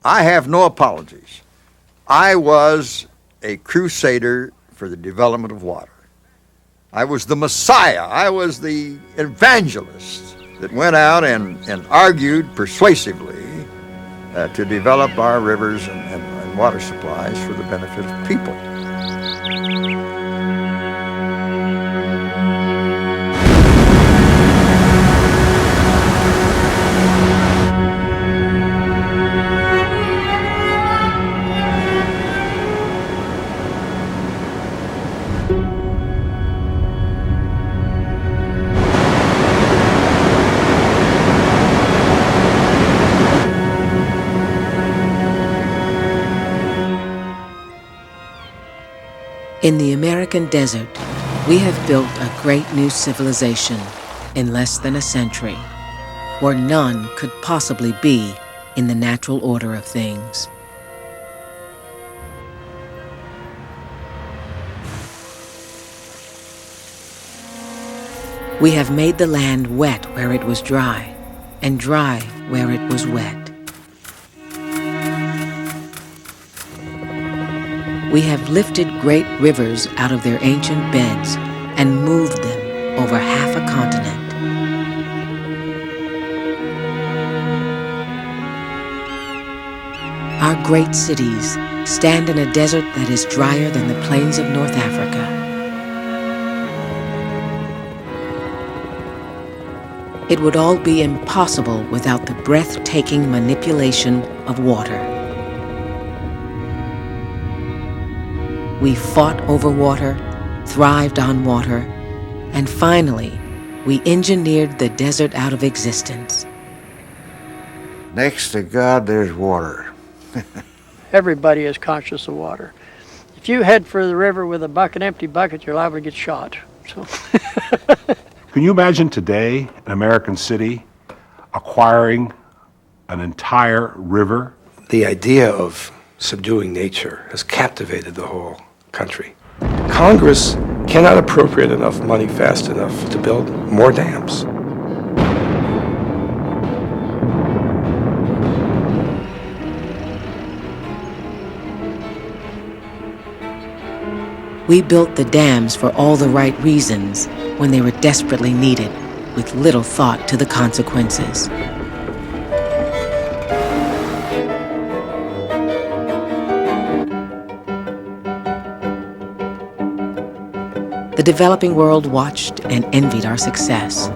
I have no apologies. I was a crusader for the development of water. I was the Messiah. I was the evangelist that went out and argued persuasively to develop our rivers and water supplies for the benefit of people. In the American desert, we have built a great new civilization in less than a century, where none could possibly be in the natural order of things. We have made the land wet where it was dry, and dry where it was wet. We have lifted great rivers out of their ancient beds and moved them over half a continent. Our great cities stand in a desert that is drier than the plains of North Africa. It would all be impossible without the breathtaking manipulation of water. We fought over water, thrived on water, and finally, we engineered the desert out of existence. Next to God, there's water. Everybody is conscious of water. If you head for the river with an empty bucket, you're liable to get shot. So. Can you imagine today an American city acquiring an entire river? The idea of subduing nature has captivated the whole country. Congress cannot appropriate enough money fast enough to build more dams. We built the dams for all the right reasons when they were desperately needed, with little thought to the consequences. The developing world watched and envied our success.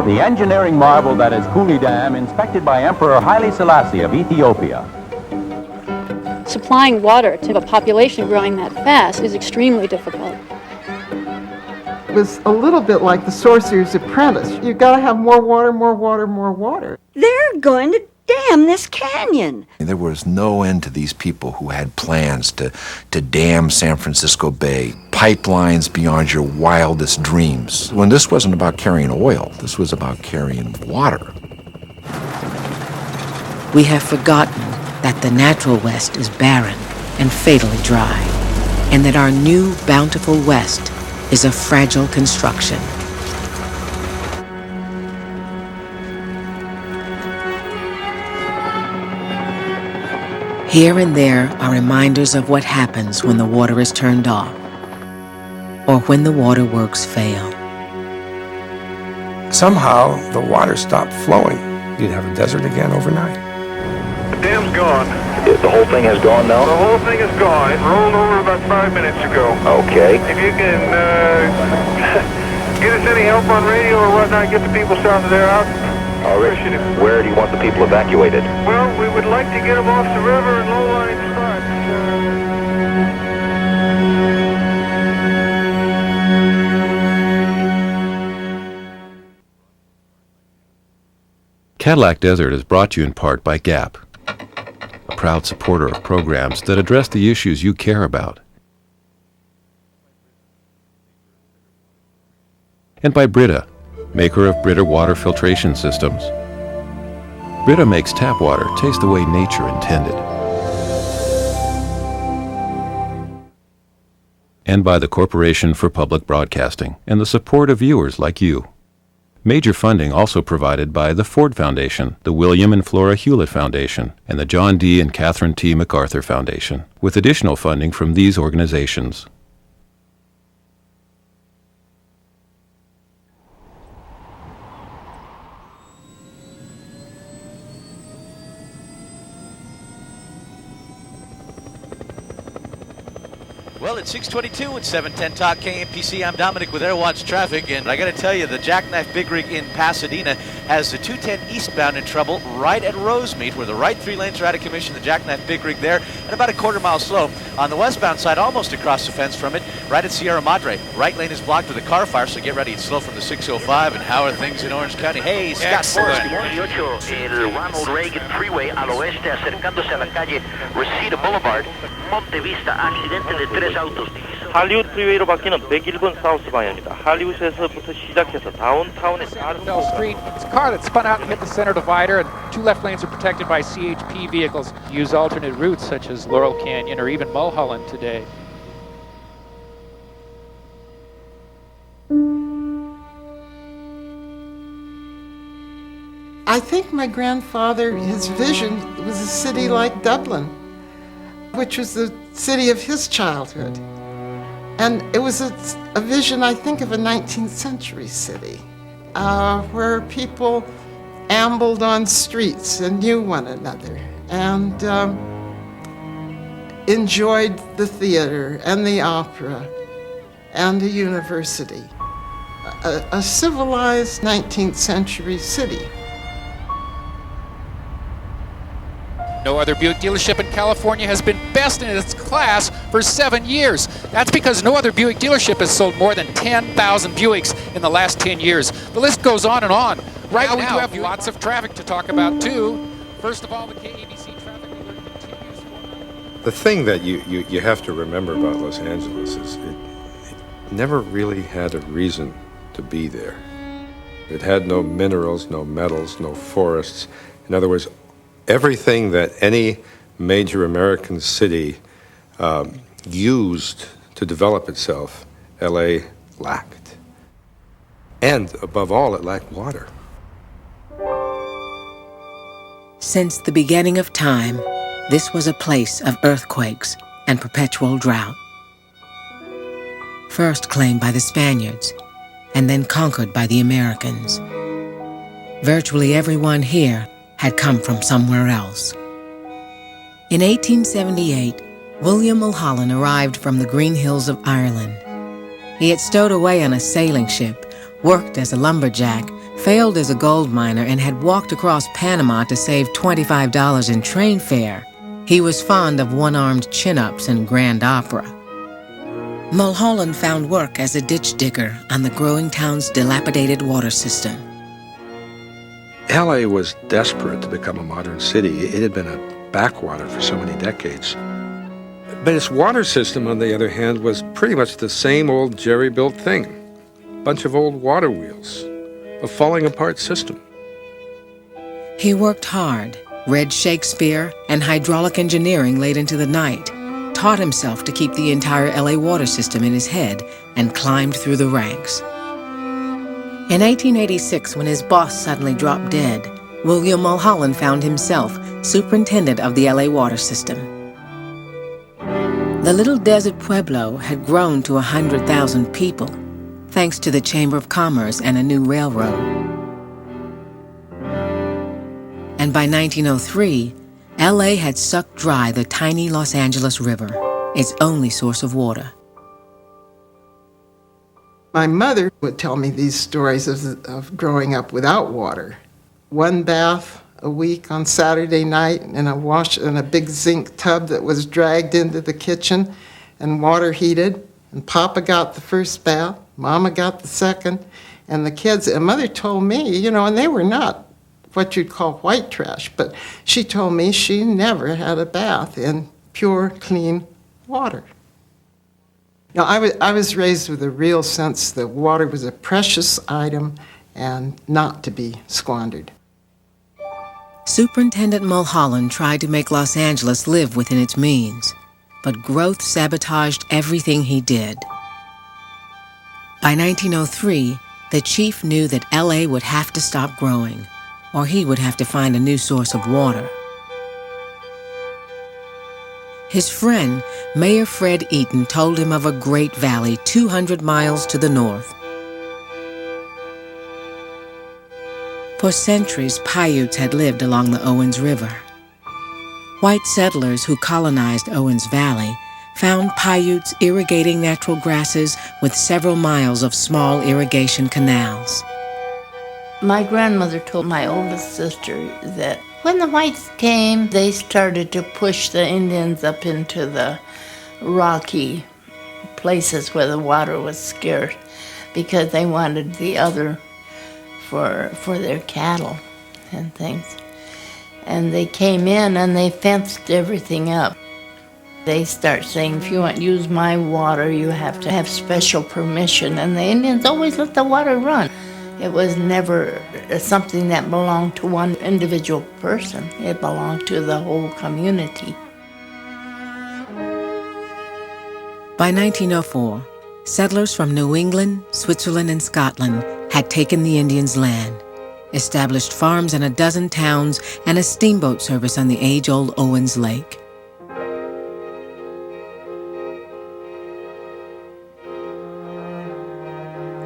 The engineering marvel that is Cooley Dam, inspected by Emperor Haile Selassie of Ethiopia. Supplying water to a population growing that fast is extremely difficult. It was a little bit like the Sorcerer's Apprentice. You've got to have more water, more water, more water. They're going to dam this canyon. There was no end to these people who had plans to dam San Francisco Bay, pipelines beyond your wildest dreams. When this wasn't about carrying oil, this was about carrying water. We have forgotten that the natural West is barren and fatally dry, and that our new bountiful West is a fragile construction. Here and there are reminders of what happens when the water is turned off, or when the waterworks fail. Somehow, the water stopped flowing. You'd have a desert again overnight. The dam's gone. The whole thing has gone now? The whole thing is gone. It rolled over about 5 minutes ago. Okay. If you can get us any help on radio or whatnot, get the people south of there out. All right. Where do you want the people evacuated? Well, we would like to get them off the river in low-lying spots. Cadillac Desert is brought to you in part by GAP, a proud supporter of programs that address the issues you care about. And by Brita, maker of Brita water filtration systems. Brita makes tap water taste the way nature intended. And by the Corporation for Public Broadcasting and the support of viewers like you. Major funding also provided by the Ford Foundation, the William and Flora Hewlett Foundation, and the John D. and Catherine T. MacArthur Foundation, with additional funding from these organizations. Well, it's 6:22 at 710 Talk KMPC. I'm Dominic with Airwatch Traffic, and I got to tell you, the Jackknife Big Rig in Pasadena has the 210 eastbound in trouble right at Rosemead, where the right 3 lanes are out of commission. The Jackknife Big Rig there, and about a quarter mile slow. On the westbound side, almost across the fence from it, right at Sierra Madre. Right lane is blocked with a car fire, so get ready. It's slow from the 605. And how are things in Orange County? Hey, Scott Forrest, good morning. 18, el Ronald Reagan Freeway al oeste, acercándose a la calle Reseda Boulevard, Monte Vista, accidente de 3 autos. 할리우드 프리웨이로 바뀌는 101번 사우스 방향입니다. 할리우드에서부터 시작해서 다운타운에 Bell Street. It's a car that spun out and hit the center divider, and 2 left lanes are protected by CHP vehicles. Use alternate routes such as Laurel Canyon or even Mulholland today. I think my grandfather, his vision was a city like Dublin, which was the city of his childhood. And it was a vision, I think, of a 19th century city, where people ambled on streets and knew one another and enjoyed the theater and the opera and the university. A civilized 19th century city. No other Buick dealership in California has been best in its class for 7 years. That's because no other Buick dealership has sold more than 10,000 Buicks in the last 10 years. The list goes on and on. Right now, we do have lots of traffic to talk about, too. First of all, the KABC traffic alert continues. The thing that you have to remember about Los Angeles is it never really had a reason to be there. It had no minerals, no metals, no forests. In other words, everything that any major American city used to develop itself, LA lacked. And above all, it lacked water. Since the beginning of time, this was a place of earthquakes and perpetual drought. First claimed by the Spaniards, and then conquered by the Americans. Virtually everyone here had come from somewhere else. In 1878, William Mulholland arrived from the Green Hills of Ireland. He had stowed away on a sailing ship, worked as a lumberjack, failed as a gold miner, and had walked across Panama to save $25 in train fare. He was fond of one-armed chin-ups and grand opera. Mulholland found work as a ditch digger on the growing town's dilapidated water system. LA was desperate to become a modern city. It had been a backwater for so many decades. But its water system, on the other hand, was pretty much the same old jerry-built thing. A bunch of old water wheels, a falling-apart system. He worked hard, read Shakespeare and hydraulic engineering late into the night, taught himself to keep the entire LA water system in his head, and climbed through the ranks. In 1886, when his boss suddenly dropped dead, William Mulholland found himself superintendent of the LA water system. The little desert pueblo had grown to 100,000 people, thanks to the Chamber of Commerce and a new railroad. And by 1903, LA had sucked dry the tiny Los Angeles River, its only source of water. My mother would tell me these stories of growing up without water. 1 bath a week on Saturday night in a big zinc tub that was dragged into the kitchen and water heated. And Papa got the first bath, Mama got the second, and the kids, and Mother told me, and they were not what you'd call white trash, but she told me she never had a bath in pure, clean water. Now, I was raised with a real sense that water was a precious item and not to be squandered. Superintendent Mulholland tried to make Los Angeles live within its means, but growth sabotaged everything he did. By 1903, the chief knew that L.A. would have to stop growing, or he would have to find a new source of water. His friend, Mayor Fred Eaton, told him of a great valley 200 miles to the north. For centuries, Paiutes had lived along the Owens River. White settlers who colonized Owens Valley found Paiutes irrigating natural grasses with several miles of small irrigation canals. My grandmother told my oldest sister that when the whites came, they started to push the Indians up into the rocky places where the water was scarce because they wanted the other for their cattle and things. And they came in and they fenced everything up. They start saying, if you want to use my water, you have to have special permission. And the Indians always let the water run. It was never something that belonged to one individual person. It belonged to the whole community. By 1904, settlers from New England, Switzerland, and Scotland had taken the Indians' land, established farms in a dozen towns, and a steamboat service on the age-old Owens Lake.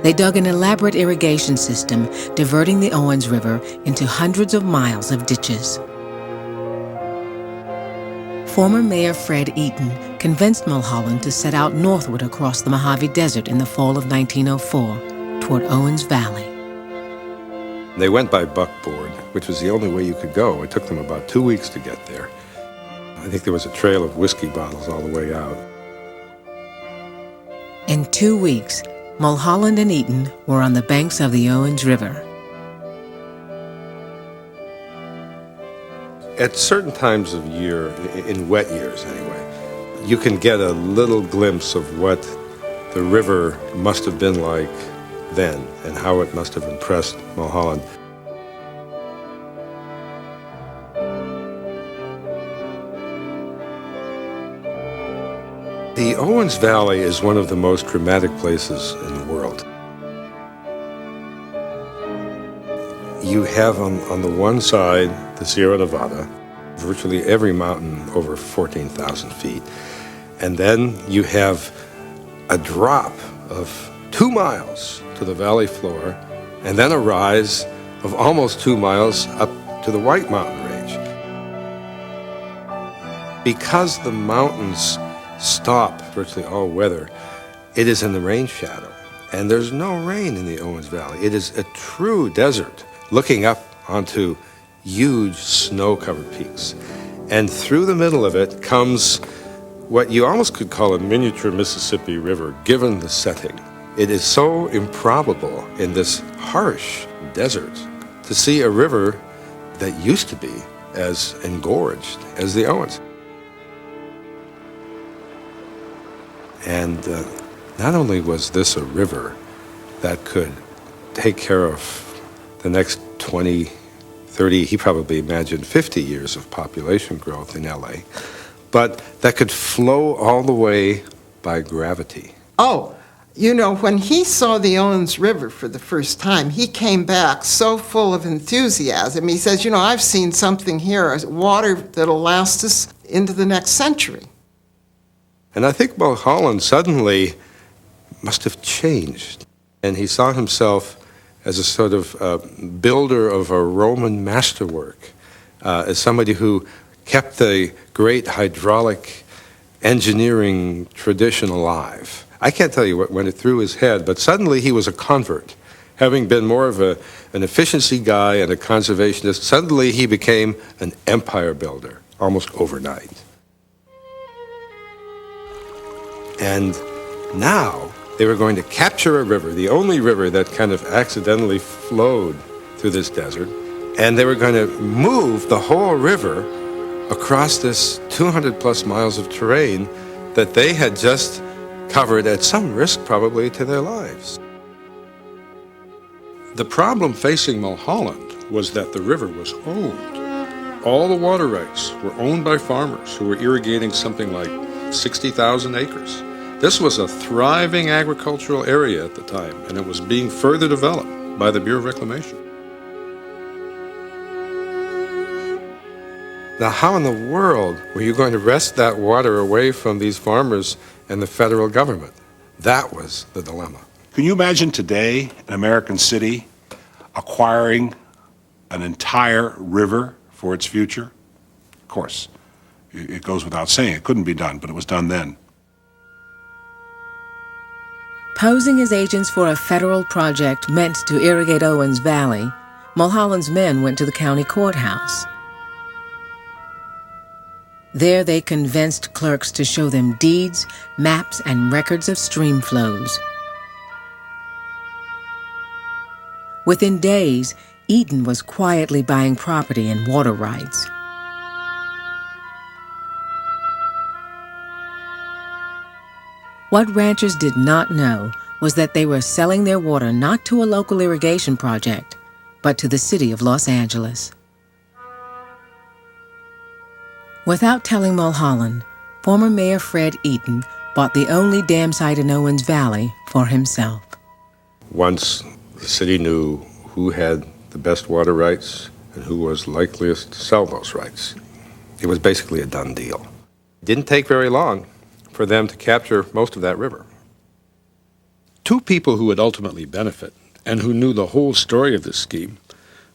They dug an elaborate irrigation system, diverting the Owens River into hundreds of miles of ditches. Former Mayor Fred Eaton convinced Mulholland to set out northward across the Mojave Desert in the fall of 1904 toward Owens Valley. They went by buckboard, which was the only way you could go. It took them about 2 weeks to get there. I think there was a trail of whiskey bottles all the way out. In 2 weeks, Mulholland and Eaton were on the banks of the Owens River. At certain times of year, in wet years anyway, you can get a little glimpse of what the river must have been like then and how it must have impressed Mulholland. The Owens Valley is one of the most dramatic places in the world. You have on the one side the Sierra Nevada, virtually every mountain over 14,000 feet. And then you have a drop of 2 miles to the valley floor, and then a rise of almost 2 miles up to the White Mountain Range. Because the mountains stop virtually all weather, it is in the rain shadow, and there's no rain in the Owens Valley. It is a true desert, looking up onto huge snow-covered peaks. And through the middle of it comes what you almost could call a miniature Mississippi River, given the setting. It is so improbable in this harsh desert to see a river that used to be as engorged as the Owens. And not only was this a river that could take care of the next 20, 30, he probably imagined 50 years of population growth in LA, but that could flow all the way by gravity. Oh, you know, when he saw the Owens River for the first time, he came back so full of enthusiasm. He says, you know, I've seen something here, water that'll last us into the next century. And I think Mulholland suddenly must have changed. And he saw himself as a sort of builder of a Roman masterwork, as somebody who kept the great hydraulic engineering tradition alive. I can't tell you what went through his head, but suddenly he was a convert. Having been more of an efficiency guy and a conservationist, suddenly he became an empire builder, almost overnight. And now they were going to capture a river, the only river that kind of accidentally flowed through this desert, and they were going to move the whole river across this 200 plus miles of terrain that they had just covered at some risk probably to their lives. The problem facing Mulholland was that the river was owned. All the water rights were owned by farmers who were irrigating something like 60,000 acres. This was a thriving agricultural area at the time, and it was being further developed by the Bureau of Reclamation. Now, how in the world were you going to wrest that water away from these farmers and the federal government? That was the dilemma. Can you imagine today an American city acquiring an entire river for its future? Of course, it goes without saying it couldn't be done, but it was done then. Posing as agents for a federal project meant to irrigate Owens Valley, Mulholland's men went to the county courthouse. There they convinced clerks to show them deeds, maps, and records of stream flows. Within days, Eaton was quietly buying property and water rights. What ranchers did not know was that they were selling their water not to a local irrigation project, but to the city of Los Angeles. Without telling Mulholland, former Mayor Fred Eaton bought the only dam site in Owens Valley for himself. Once the city knew who had the best water rights and who was likeliest to sell those rights, it was basically a done deal. It didn't take very long for them to capture most of that river. Two people who would ultimately benefit and who knew the whole story of this scheme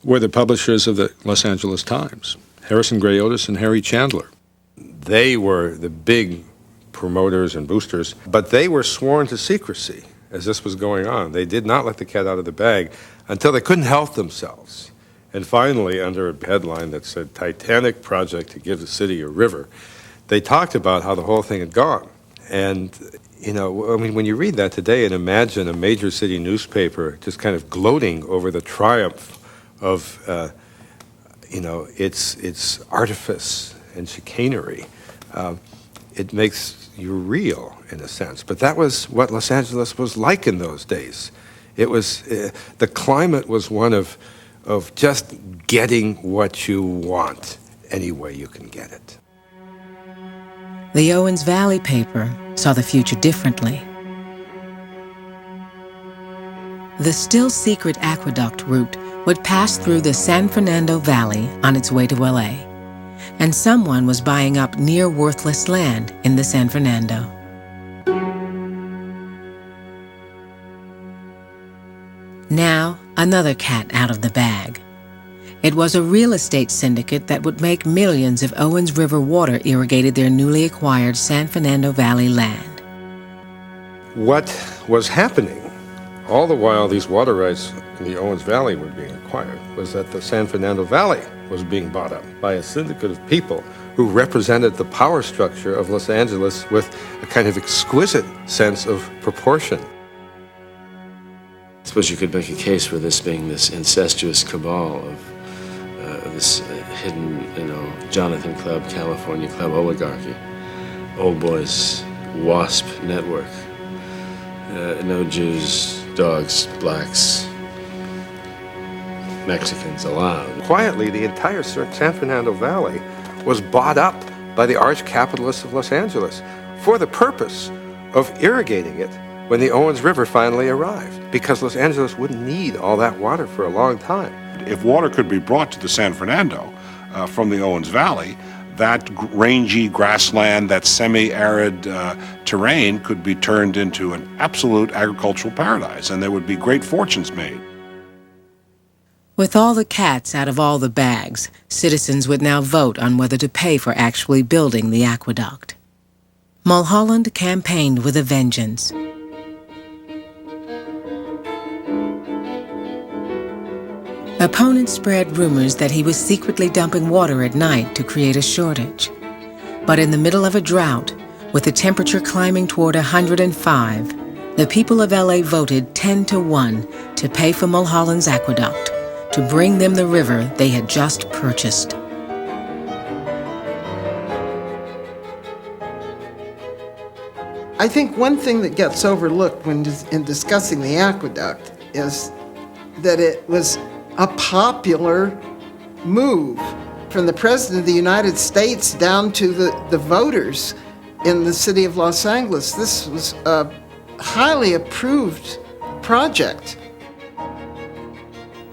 were the publishers of the Los Angeles Times, Harrison Gray Otis and Harry Chandler. They were the big promoters and boosters, but they were sworn to secrecy as this was going on. They did not let the cat out of the bag until they couldn't help themselves. And finally, under a headline that said Titanic Project to Give the City a River, they talked about how the whole thing had gone. And, you know, I mean, when you read that today and imagine a major city newspaper just kind of gloating over the triumph of, its artifice and chicanery, it makes you real in a sense. But that was what Los Angeles was like in those days. It was, the climate was one of just getting what you want any way you can get it. The Owens Valley paper saw the future differently. The still-secret aqueduct route would pass through the San Fernando Valley on its way to LA, and someone was buying up near-worthless land in the San Fernando. Now, another cat out of the bag. It was a real estate syndicate that would make millions if Owens River water irrigated their newly acquired San Fernando Valley land. What was happening, all the while these water rights in the Owens Valley were being acquired, was that the San Fernando Valley was being bought up by a syndicate of people who represented the power structure of Los Angeles with a kind of exquisite sense of proportion. I suppose you could make a case for this being this incestuous cabal of this hidden, Jonathan Club, California Club oligarchy, old boys, WASP network, no Jews, dogs, blacks, Mexicans allowed. Quietly, the entire San Fernando Valley was bought up by the arch capitalists of Los Angeles for the purpose of irrigating it when the Owens River finally arrived, because Los Angeles wouldn't need all that water for a long time. If water could be brought to the San Fernando from the Owens Valley, that rangy grassland, that semi-arid terrain could be turned into an absolute agricultural paradise, and there would be great fortunes made. With all the cats out of all the bags, citizens would now vote on whether to pay for actually building the aqueduct. Mulholland campaigned with a vengeance. Opponents spread rumors that he was secretly dumping water at night to create a shortage. But in the middle of a drought, with the temperature climbing toward 105, the people of LA voted 10-1 to pay for Mulholland's aqueduct, to bring them the river they had just purchased. I think one thing that gets overlooked when in discussing the aqueduct is that it was a popular move from the President of the United States down to the voters. in the city of Los Angeles. This was a highly approved project.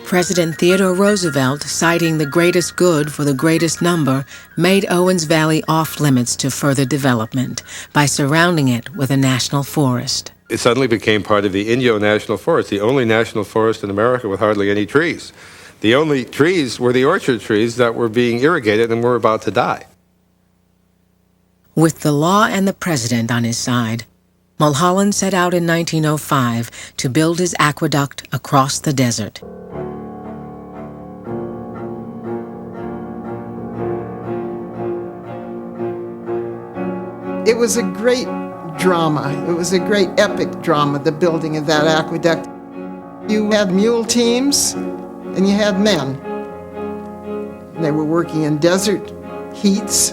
President Theodore Roosevelt, citing the greatest good for the greatest number, made Owens Valley off-limits to further development by surrounding it with a national forest. It suddenly became part of the Inyo National Forest, the only national forest in America with hardly any trees. The only trees were the orchard trees that were being irrigated and were about to die. With the law and the president on his side, Mulholland set out in 1905 to build his aqueduct across the desert. It was a great drama. It was a great epic drama, the building of that aqueduct. You had mule teams and you had men. They were working in desert heats,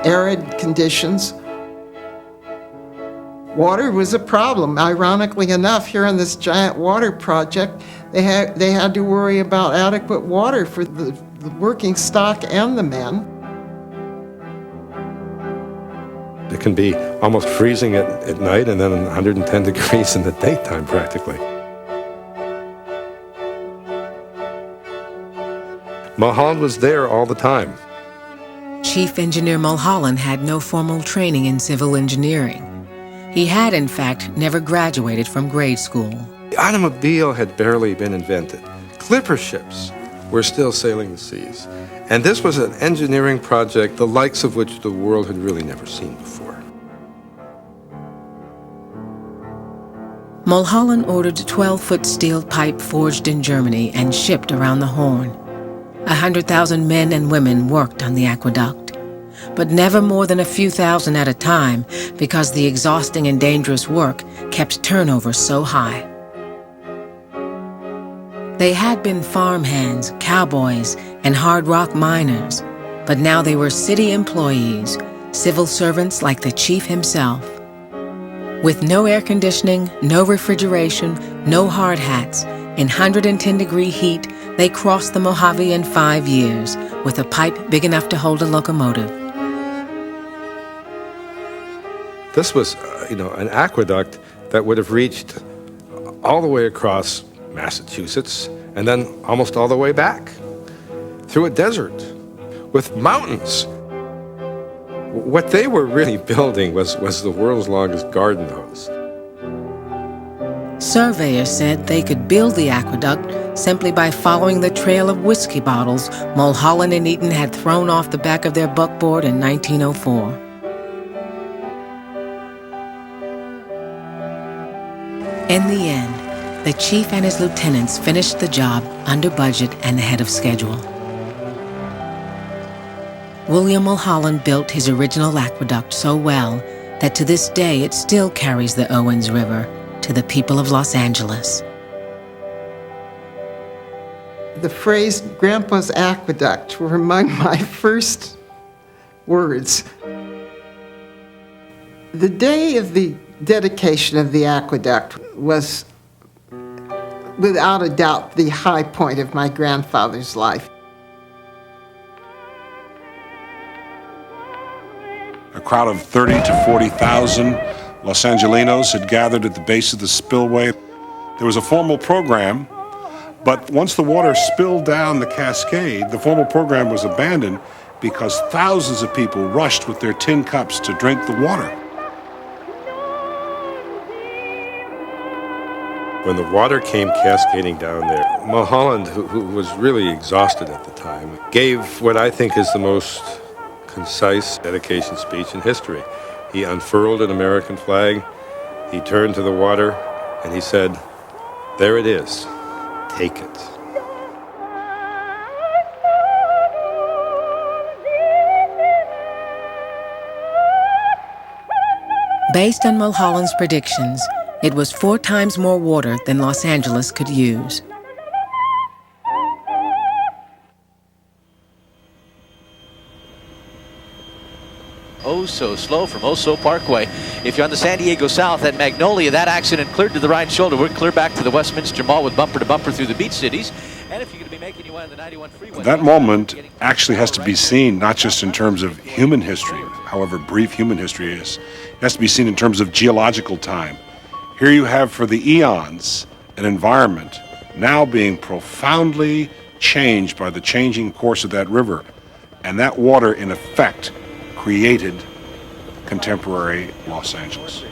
arid conditions. Water was a problem. Ironically enough, here on this giant water project, they had to worry about adequate water for the working stock and the men. It can be almost freezing at night and then 110 degrees in the daytime practically. Mulholland was there all the time. Chief Engineer Mulholland had no formal training in civil engineering. He had, in fact, never graduated from grade school. The automobile had barely been invented. Clipper ships were still sailing the seas. And this was an engineering project the likes of which the world had really never seen before. Mulholland ordered 12-foot steel pipe forged in Germany and shipped around the Horn. 100,000 men and women worked on the aqueduct, but never more than a few thousand at a time because the exhausting and dangerous work kept turnover so high. They had been farmhands, cowboys, and hard rock miners, but now they were city employees, civil servants like the chief himself. With no air conditioning, no refrigeration, no hard hats, in 110-degree heat, they crossed the Mojave in 5 years with a pipe big enough to hold a locomotive. This was, an aqueduct that would have reached all the way across Massachusetts, and then almost all the way back, through a desert, with mountains. What they were really building was the world's longest garden hose. Surveyors said they could build the aqueduct simply by following the trail of whiskey bottles Mulholland and Eaton had thrown off the back of their buckboard in 1904. In the end, the chief and his lieutenants finished the job under budget and ahead of schedule. William Mulholland built his original aqueduct so well that to this day it still carries the Owens River to the people of Los Angeles. The phrase Grandpa's aqueduct were among my first words. The day of the dedication of the aqueduct was without a doubt the high point of my grandfather's life. A crowd of 30 to 40,000 Los Angelinos had gathered at the base of the spillway. There was a formal program, but once the water spilled down the cascade, the formal program was abandoned because thousands of people rushed with their tin cups to drink the water. When the water came cascading down there, Mulholland, who was really exhausted at the time, gave what I think is the most concise dedication speech in history. He unfurled an American flag, he turned to the water, and he said, "There it is, take it." Based on Mulholland's predictions, it was 4 times more water than Los Angeles could use. Oh so slow from Oso Parkway. If you're on the San Diego South at Magnolia, that accident cleared to the right shoulder. We're clear back to the Westminster Mall with bumper to bumper through the beach cities. And if you're going to be making your way on the 91 freeway... That moment actually has to be seen not just in terms of human history, how however brief human history is, it has to be seen in terms of geological time. Here you have, for the eons, an environment now being profoundly changed by the changing course of that river. And that water, in effect, created contemporary Los Angeles.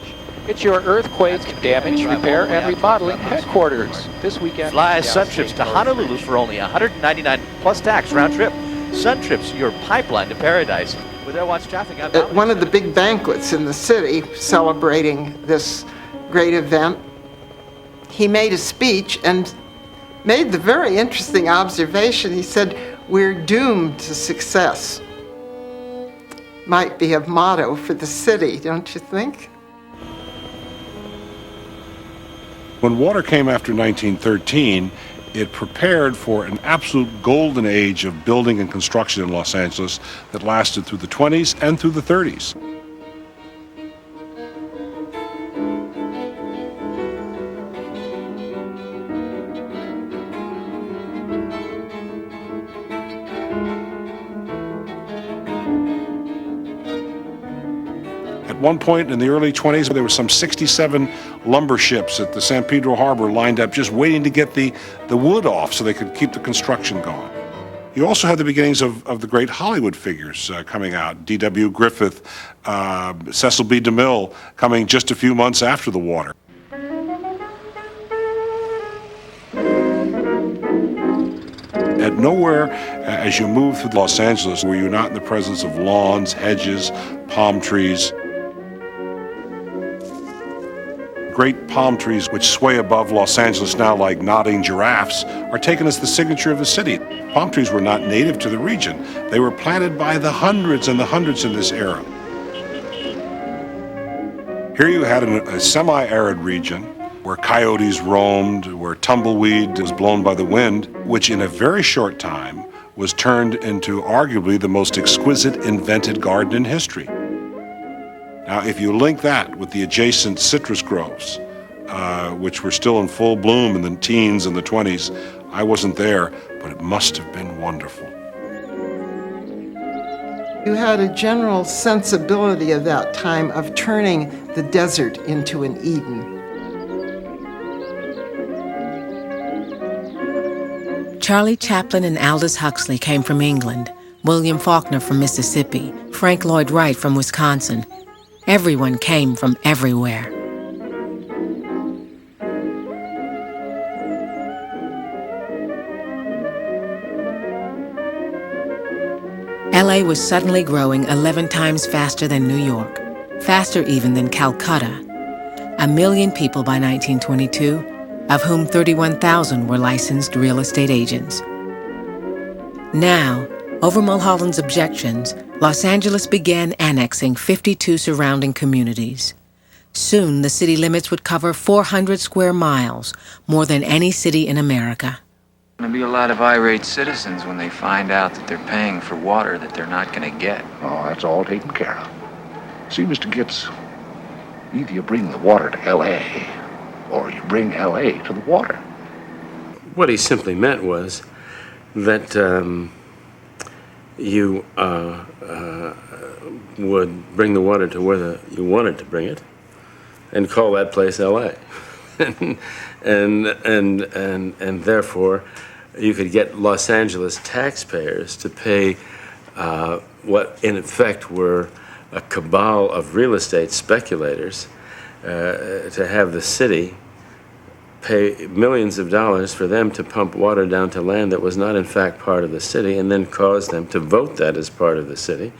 It's your earthquake damage repair and remodeling headquarters this weekend. Fly Sun Trips to Honolulu for only $199 plus tax round trip. Sun Trips, your pipeline to paradise. With Airwatch Traffic, I'm At one of the big banquets in the city celebrating this great event, he made a speech and made the very interesting observation. He said, "We're doomed to success." Might be a motto for the city, don't you think? When water came after 1913, it prepared for an absolute golden age of building and construction in Los Angeles that lasted through the 20s and through the 30s. At one point in the early 20s, there were some 67 lumber ships at the San Pedro Harbor lined up just waiting to get the wood off so they could keep the construction going. You also had the beginnings of the great Hollywood figures coming out. D.W. Griffith, Cecil B. DeMille coming just a few months after the water. At nowhere, as you move through Los Angeles, were you not in the presence of lawns, hedges, palm trees. Great palm trees which sway above Los Angeles now like nodding giraffes are taken as the signature of the city. Palm trees were not native to the region. They were planted by the hundreds and the hundreds in this era. Here you had a semi-arid region where coyotes roamed, where tumbleweed was blown by the wind, which in a very short time was turned into arguably the most exquisite invented garden in history. Now, if you link that with the adjacent citrus groves, which were still in full bloom in the teens and the 20s, I wasn't there, but it must have been wonderful. You had a general sensibility of that time of turning the desert into an Eden. Charlie Chaplin and Aldous Huxley came from England, William Faulkner from Mississippi, Frank Lloyd Wright from Wisconsin. Everyone came from everywhere. LA was suddenly growing 11 times faster than New York, faster even than Calcutta. 1 million people by 1922, of whom 31,000 were licensed real estate agents. Now, over Mulholland's objections, Los Angeles began annexing 52 surrounding communities. Soon, the city limits would cover 400 square miles, more than any city in America. There'll be a lot of irate citizens when they find out that they're paying for water that they're not going to get. Oh, that's all taken care of. See, Mr. Gitz, either you bring the water to L.A., or you bring L.A. to the water. What he simply meant was that you would bring the water to where you wanted to bring it, and call that place L.A. and therefore, you could get Los Angeles taxpayers to pay what in effect were a cabal of real estate speculators to have the city pay millions of dollars for them to pump water down to land that was not in fact part of the city, and then cause them to vote that as part of the city,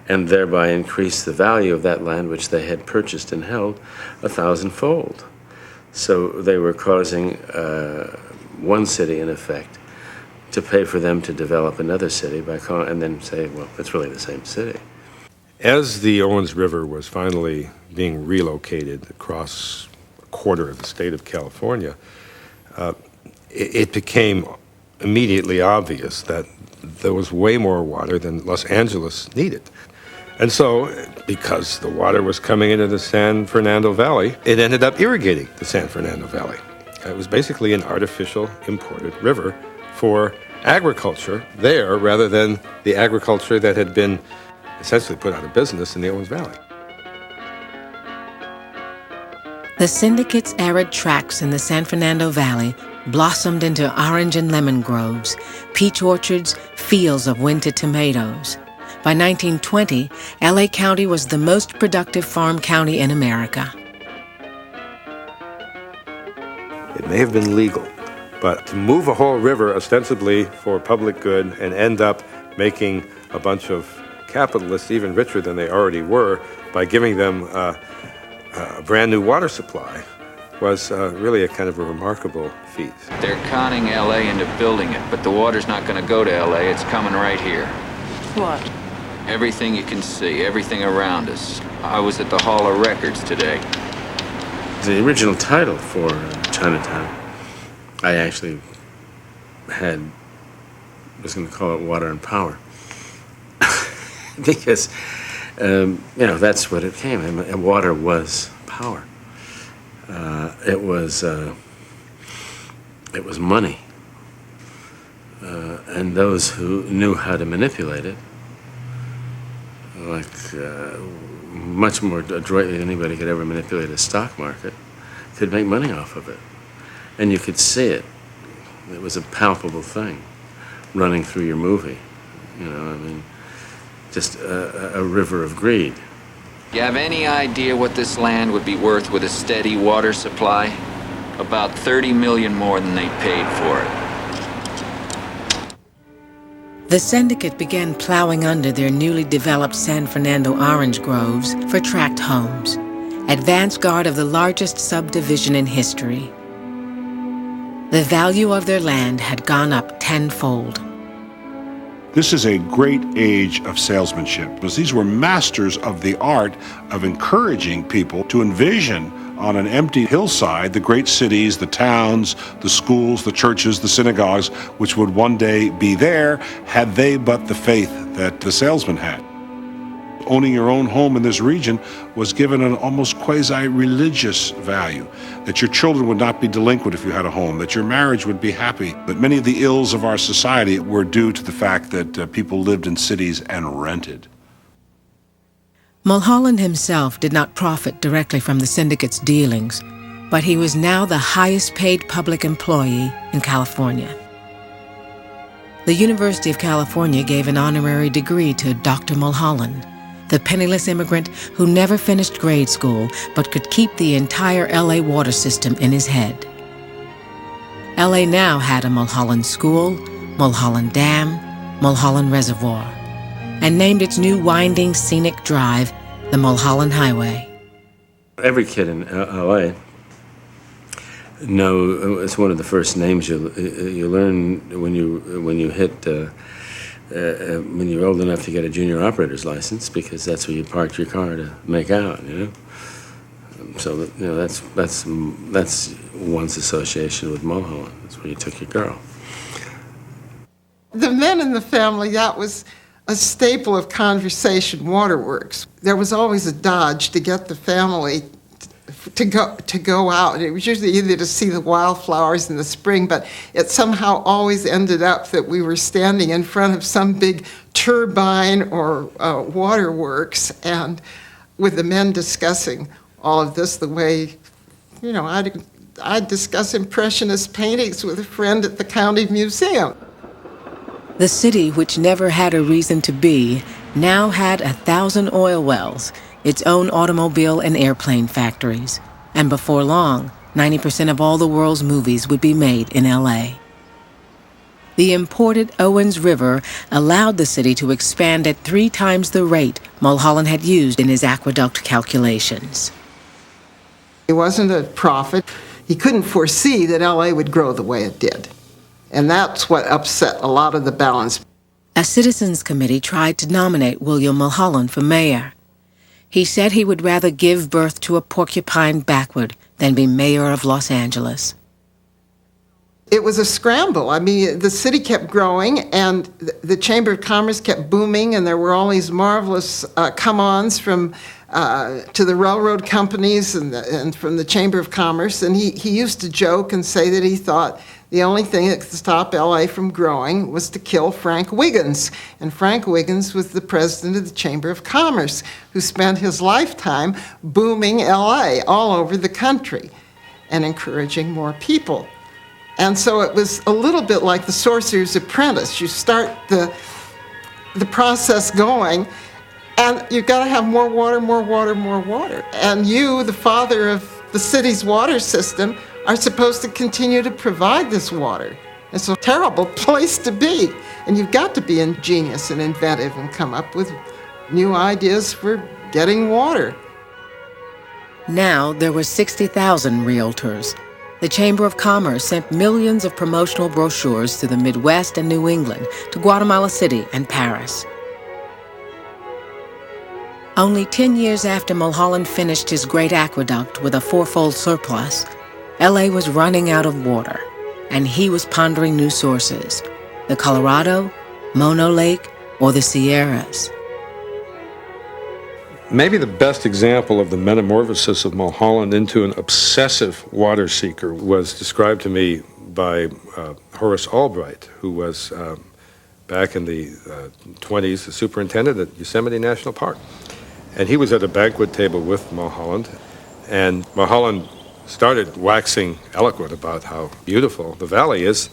and thereby increase the value of that land which they had purchased and held 1,000-fold. So they were causing one city, in effect, to pay for them to develop another city and then say, well, it's really the same city. As the Owens River was finally being relocated across a quarter of the state of California, it became immediately obvious that there was way more water than Los Angeles needed. And so, because the water was coming into the San Fernando Valley, it ended up irrigating the San Fernando Valley. It was basically an artificial imported river for agriculture there, rather than the agriculture that had been essentially put out of business in the Owens Valley. The syndicate's arid tracts in the San Fernando Valley blossomed into orange and lemon groves, peach orchards, fields of winter tomatoes. By 1920, LA County was the most productive farm county in America. It may have been legal, but to move a whole river ostensibly for public good and end up making a bunch of capitalists even richer than they already were by giving them a brand new water supply was really a kind of a remarkable feat. They're conning LA into building it, but the water's not going to go to LA. It's coming right here. What? Everything you can see, everything around us. I was at the Hall of Records today. The original title for Chinatown, I actually was going to call it Water and Power. Because, that's what it came. And water was power. It was money. And those who knew how to manipulate it, much more adroitly than anybody could ever manipulate a stock market, could make money off of it. And you could see it. It was a palpable thing running through your movie. Just a river of greed. You have any idea what this land would be worth with a steady water supply? About 30 million more than they paid for it. The syndicate began plowing under their newly developed San Fernando orange groves for tract homes, advance guard of the largest subdivision in history. The value of their land had gone up tenfold. This is a great age of salesmanship, because these were masters of the art of encouraging people to envision on an empty hillside the great cities, the towns, the schools, the churches, the synagogues, which would one day be there had they but the faith that the salesman had. Owning your own home in this region was given an almost quasi-religious value, that your children would not be delinquent if you had a home, that your marriage would be happy, that many of the ills of our society were due to the fact that people lived in cities and rented. Mulholland himself did not profit directly from the syndicate's dealings, but he was now the highest paid public employee in California. The University of California gave an honorary degree to Dr. Mulholland, the penniless immigrant who never finished grade school but could keep the entire LA water system in his head. LA now had a Mulholland School, Mulholland Dam, Mulholland Reservoir, and named its new winding scenic drive the Mulholland Highway. Every kid in LA it's one of the first names you learn when you hit when you're old enough to get a junior operator's license, because that's where you parked your car to make out, So that's one's association with Mulholland. That's where you took your girl. The men in the family, that was a staple of conversation, waterworks. There was always a dodge to get the family to go out. It was usually either to see the wildflowers in the spring, but it somehow always ended up that we were standing in front of some big turbine or waterworks, and with the men discussing all of this the way, I'd discuss Impressionist paintings with a friend at the county museum. The city, which never had a reason to be, now had 1,000 oil wells, its own automobile and airplane factories, and before long, 90% of all the world's movies would be made in LA. The imported Owens River allowed the city to expand at 3 times the rate Mulholland had used in his aqueduct calculations. He wasn't a prophet. He couldn't foresee that LA would grow the way it did. And that's what upset a lot of the balance. A citizens committee tried to nominate William Mulholland for mayor. He said he would rather give birth to a porcupine backward than be mayor of Los Angeles. It was a scramble. I mean, the city kept growing, and the Chamber of Commerce kept booming, and there were all these marvelous come-ons from to the railroad companies and from the Chamber of Commerce. And he used to joke and say that he thought The only thing that could stop LA from growing was to kill Frank Wiggins. And Frank Wiggins was the president of the Chamber of Commerce, who spent his lifetime booming LA all over the country and encouraging more people. And so it was a little bit like the Sorcerer's Apprentice. You start the process going, and you've got to have more water, more water, more water. And you, the father of the city's water system, are supposed to continue to provide this water. It's a terrible place to be. And you've got to be ingenious and inventive and come up with new ideas for getting water. Now there were 60,000 realtors. The Chamber of Commerce sent millions of promotional brochures to the Midwest and New England, to Guatemala City and Paris. Only 10 years after Mulholland finished his great aqueduct with a fourfold surplus, LA was running out of water, and he was pondering new sources: the Colorado, Mono Lake, or the Sierras. Maybe the best example of the metamorphosis of Mulholland into an obsessive water seeker was described to me by Horace Albright, who was, back in the 20s, the superintendent at Yosemite National Park. And he was at a banquet table with Mulholland, and Mulholland started waxing eloquent about how beautiful the valley is,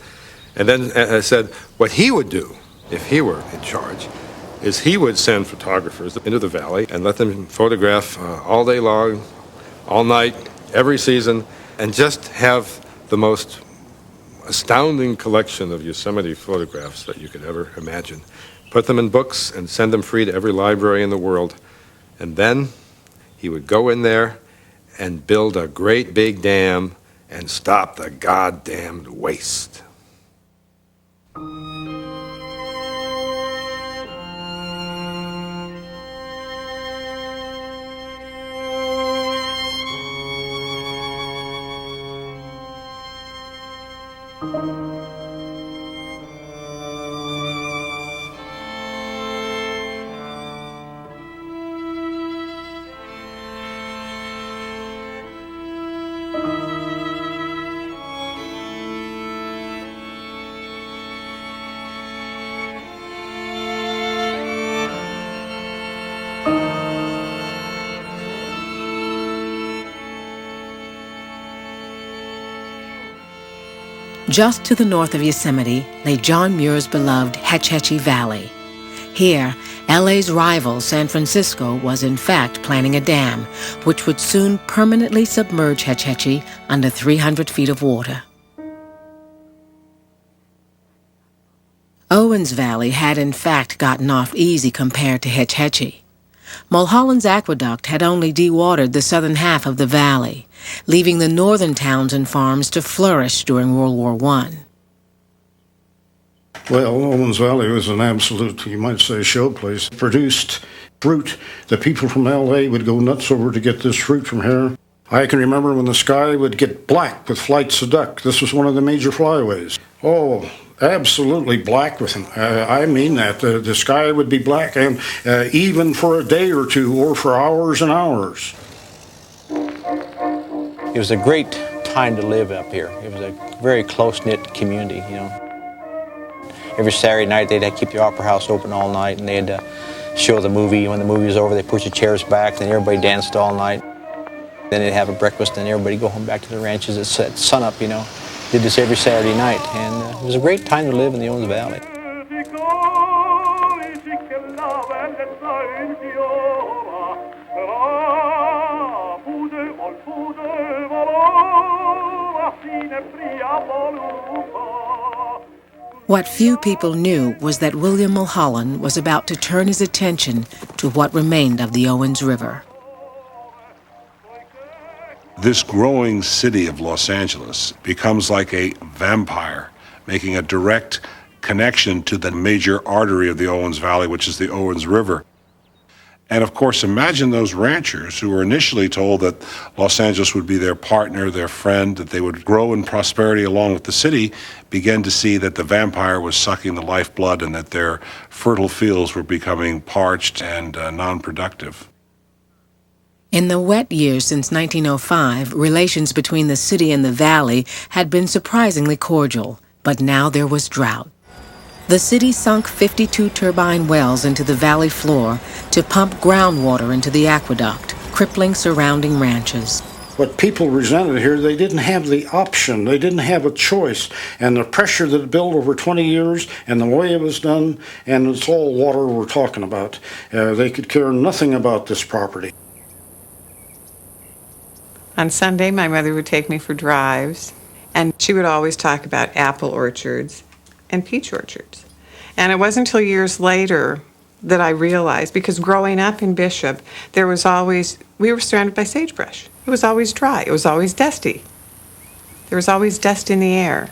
and then said what he would do if he were in charge is he would send photographers into the valley and let them photograph all day long, all night, every season, and just have the most astounding collection of Yosemite photographs that you could ever imagine. Put them in books and send them free to every library in the world. And then he would go in there and build a great big dam and stop the goddamned waste. Just to the north of Yosemite lay John Muir's beloved Hetch Hetchy Valley. Here, LA's rival San Francisco was in fact planning a dam, which would soon permanently submerge Hetch Hetchy under 300 feet of water. Owens Valley had in fact gotten off easy compared to Hetch Hetchy. Mulholland's aqueduct had only dewatered the southern half of the valley, leaving the northern towns and farms to flourish during World War I. Well, Owens Valley was an absolute, you might say, showplace. It produced fruit. The people from L.A. would go nuts over to get this fruit from here. I can remember when the sky would get black with flights of duck. This was one of the major flyways. Oh, absolutely black with them. I mean that. The sky would be black, and even for a day or two, or for hours and hours. It was a great time to live up here. It was a very close-knit community, you know. Every Saturday night, they'd keep the Opera House open all night, and they'd show the movie. When the movie was over, they'd push the chairs back, and everybody danced all night. Then they'd have a breakfast, and everybody go home back to the ranches at sunup, you know. Did this every Saturday night, and it was a great time to live in the Owens Valley. What few people knew was that William Mulholland was about to turn his attention to what remained of the Owens River. This growing city of Los Angeles becomes like a vampire, making a direct connection to the major artery of the Owens Valley, which is the Owens River. And of course, imagine those ranchers who were initially told that Los Angeles would be their partner, their friend, that they would grow in prosperity along with the city, began to see that the vampire was sucking the lifeblood and that their fertile fields were becoming parched and non-productive. In the wet years since 1905, relations between the city and the valley had been surprisingly cordial, but now there was drought. The city sunk 52 turbine wells into the valley floor to pump groundwater into the aqueduct, crippling surrounding ranches. What people resented here, they didn't have the option, they didn't have a choice, and the pressure that it built over 20 years and the way it was done, and it's all water we're talking about. They could care nothing about this property. On Sunday, my mother would take me for drives, and she would always talk about apple orchards and peach orchards. And it wasn't until years later that I realized, because growing up in Bishop, we were surrounded by sagebrush. It was always dry. It was always dusty. There was always dust in the air.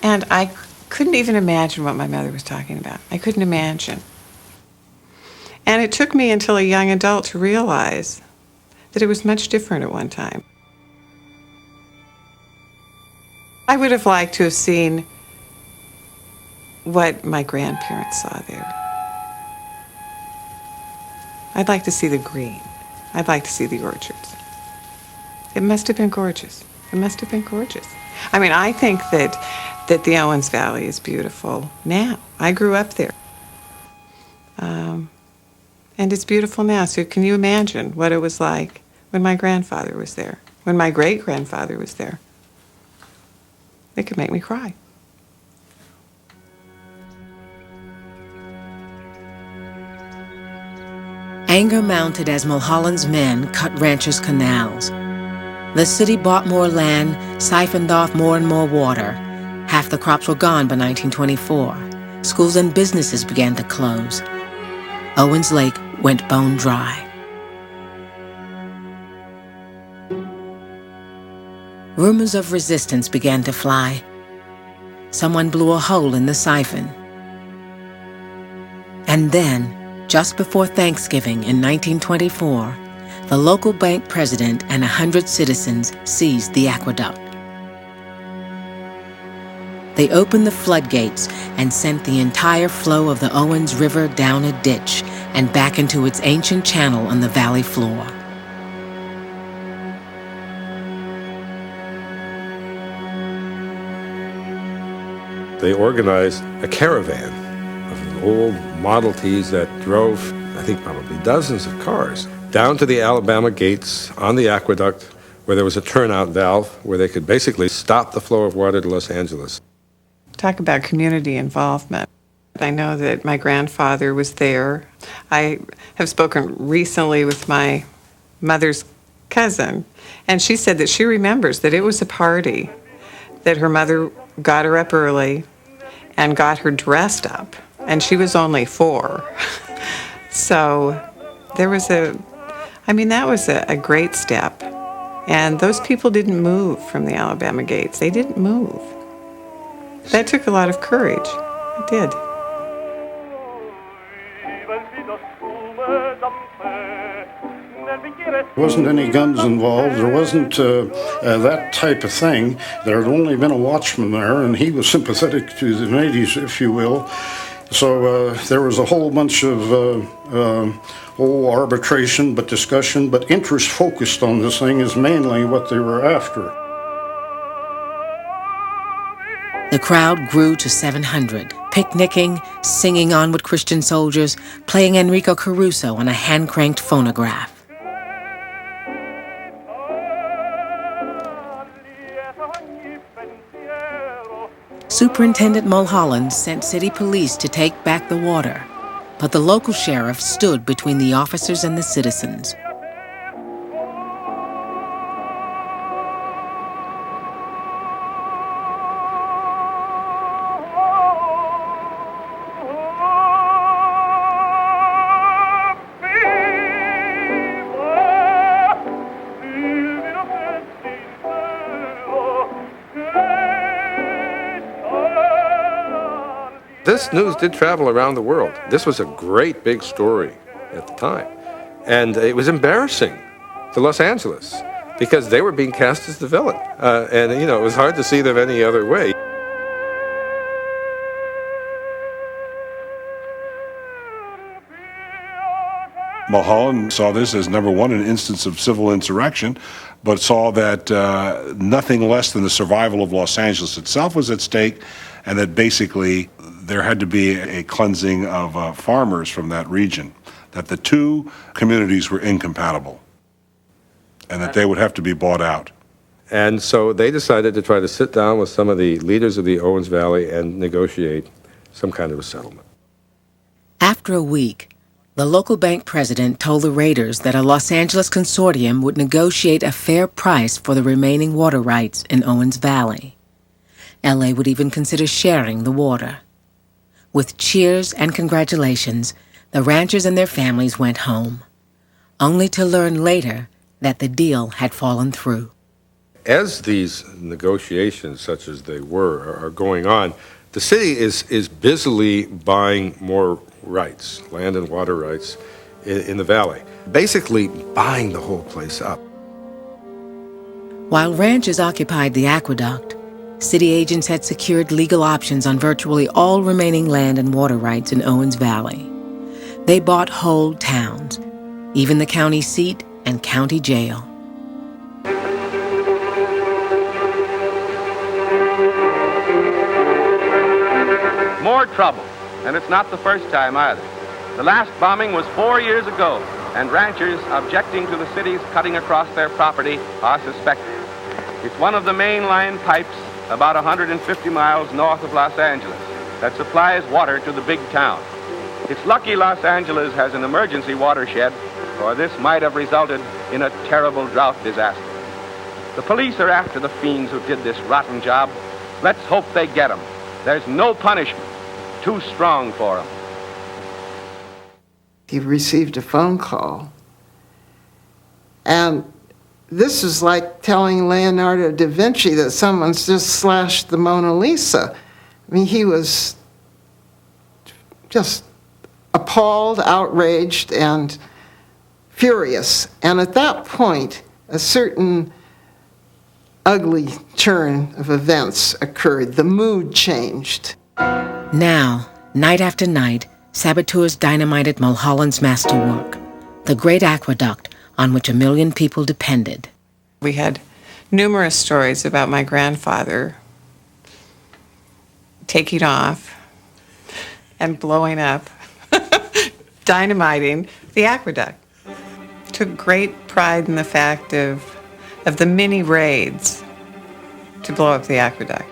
And I couldn't even imagine what my mother was talking about. I couldn't imagine. And it took me until a young adult to realize that it was much different at one time. I would have liked to have seen what my grandparents saw there. I'd like to see the green. I'd like to see the orchards. It must have been gorgeous. It must have been gorgeous. I mean, I think that the Owens Valley is beautiful now. I grew up there. And it's beautiful now. So can you imagine what it was like when my grandfather was there, when my great-grandfather was there? It could make me cry. Anger mounted as Mulholland's men cut ranchers' canals. The city bought more land, siphoned off more and more water. Half the crops were gone by 1924. Schools and businesses began to close. Owens Lake went bone dry. Rumors of resistance began to fly. Someone blew a hole in the siphon. And then, just before Thanksgiving in 1924, the local bank president and 100 citizens seized the aqueduct. They opened the floodgates and sent the entire flow of the Owens River down a ditch and back into its ancient channel on the valley floor. They organized a caravan of old Model Ts that drove, I think, probably dozens of cars down to the Alabama gates on the aqueduct, where there was a turnout valve where they could basically stop the flow of water to Los Angeles. Talk about community involvement. I know that my grandfather was there. I have spoken recently with my mother's cousin, and she said that she remembers that it was a party, that her mother got her up early and got her dressed up, and she was only 4. So there was that was a great step. And those people didn't move from the Alabama gates. They didn't move. That took a lot of courage. It did. There wasn't any guns involved. There wasn't that type of thing. There had only been a watchman there, and he was sympathetic to the natives, if you will. So there was a whole bunch of arbitration, but discussion, but interest focused on this thing is mainly what they were after. The crowd grew to 700, picnicking, singing Onward Christian Soldiers, playing Enrico Caruso on a hand-cranked phonograph. Superintendent Mulholland sent city police to take back the water, but the local sheriff stood between the officers and the citizens. This news did travel around the world. This was a great big story at the time. And it was embarrassing to Los Angeles because they were being cast as the villain. And it was hard to see them any other way. Mulholland saw this as, number one, an instance of civil insurrection, but saw that nothing less than the survival of Los Angeles itself was at stake, and that basically there had to be a cleansing of farmers from that region, that the two communities were incompatible, and that they would have to be bought out. And so they decided to try to sit down with some of the leaders of the Owens Valley and negotiate some kind of a settlement. After a week, the local bank president told the raiders that a Los Angeles consortium would negotiate a fair price for the remaining water rights in Owens Valley. LA would even consider sharing the water. With cheers and congratulations, the ranchers and their families went home, only to learn later that the deal had fallen through. As these negotiations, such as they were, are going on, the city is busily buying more rights, land and water rights, in the valley, basically buying the whole place up. While ranchers occupied the aqueduct, city agents had secured legal options on virtually all remaining land and water rights in Owens Valley. They bought whole towns, even the county seat and county jail. More trouble, and it's not the first time either. The last bombing was 4 years ago, and ranchers objecting to the city's cutting across their property are suspected. It's one of the main line pipes about 150 miles north of Los Angeles that supplies water to the big town. It's lucky Los Angeles has an emergency watershed, or this might have resulted in a terrible drought disaster. The police are after the fiends who did this rotten job. Let's hope they get them. There's no punishment too strong for them. He received a phone call, and this is like telling Leonardo da Vinci that someone's just slashed the Mona Lisa. I mean, he was just appalled, outraged, and furious. And at that point, a certain ugly turn of events occurred. The mood changed. Now, night after night, saboteurs dynamited Mulholland's masterwork, the great aqueduct on which 1 million people depended. We had numerous stories about my grandfather taking off and blowing up, dynamiting the aqueduct. Took great pride in the fact of the many raids to blow up the aqueduct.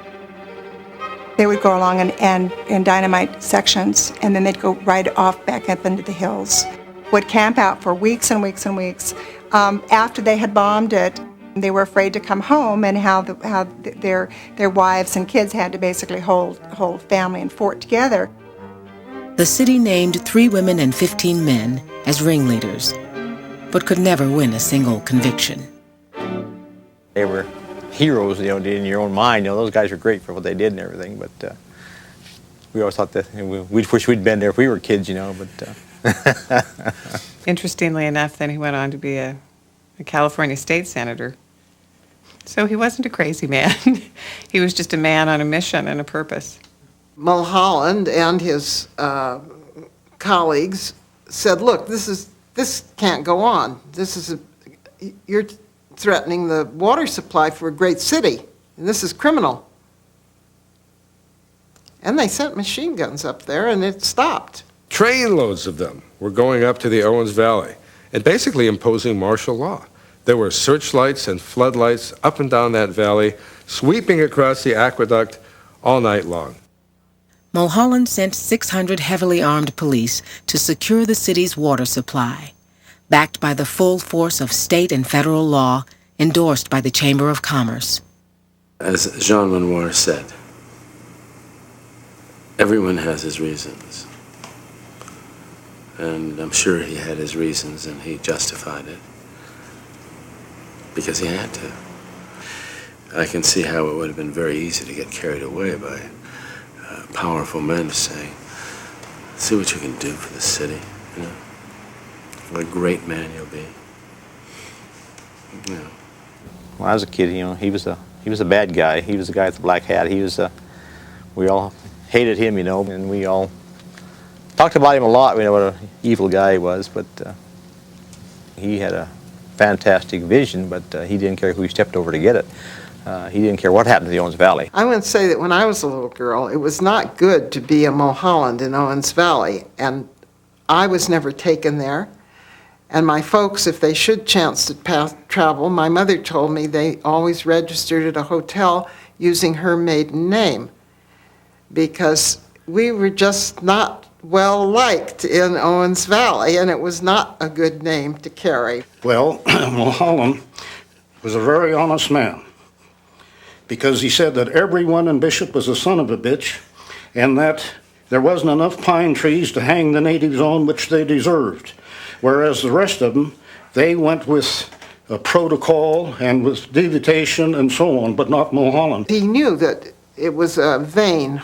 They would go along and dynamite sections, and then they'd go right off back up into the hills. Would camp out for weeks and weeks and weeks. After they had bombed it, they were afraid to come home, and how their wives and kids had to basically hold family and fort together. The city named 3 women and 15 men as ringleaders, but could never win a single conviction. They were heroes, in your own mind. Those guys were great for what they did and everything, but we always thought that we wish we'd been there if we were kids, but... Interestingly enough, then he went on to be a California state senator. So he wasn't a crazy man. He was just a man on a mission and a purpose. Mulholland and his colleagues said, look, this can't go on. You're threatening the water supply for a great city, and this is criminal. And they sent machine guns up there, and it stopped. Trainloads of them were going up to the Owens Valley and basically imposing martial law. There were searchlights and floodlights up and down that valley, sweeping across the aqueduct all night long. Mulholland sent 600 heavily armed police to secure the city's water supply, backed by the full force of state and federal law endorsed by the Chamber of Commerce. As Jean Renoir said, everyone has his reasons. And I'm sure he had his reasons, and he justified it because he had to. I can see how it would have been very easy to get carried away by powerful men saying, see what you can do for the city, What a great man you'll be. When I was a kid, he was a bad guy. He was the guy with the black hat. We all hated him, and we all talked about him a lot. We know what an evil guy he was, but He had a fantastic vision, but he didn't care who he stepped over to get it. He didn't care what happened to the Owens Valley. I would say that when I was a little girl, it was not good to be a Mulholland in Owens Valley, and I was never taken there. And my folks, if they should chance to travel, my mother told me they always registered at a hotel using her maiden name, because we were just not well liked in Owens Valley, and it was not a good name to carry. Well, Mulholland was a very honest man, because he said that everyone in Bishop was a son of a bitch, and that there wasn't enough pine trees to hang the natives on, which they deserved. Whereas the rest of them, they went with a protocol and with devitation and so on, but not Mulholland. He knew that it was a vain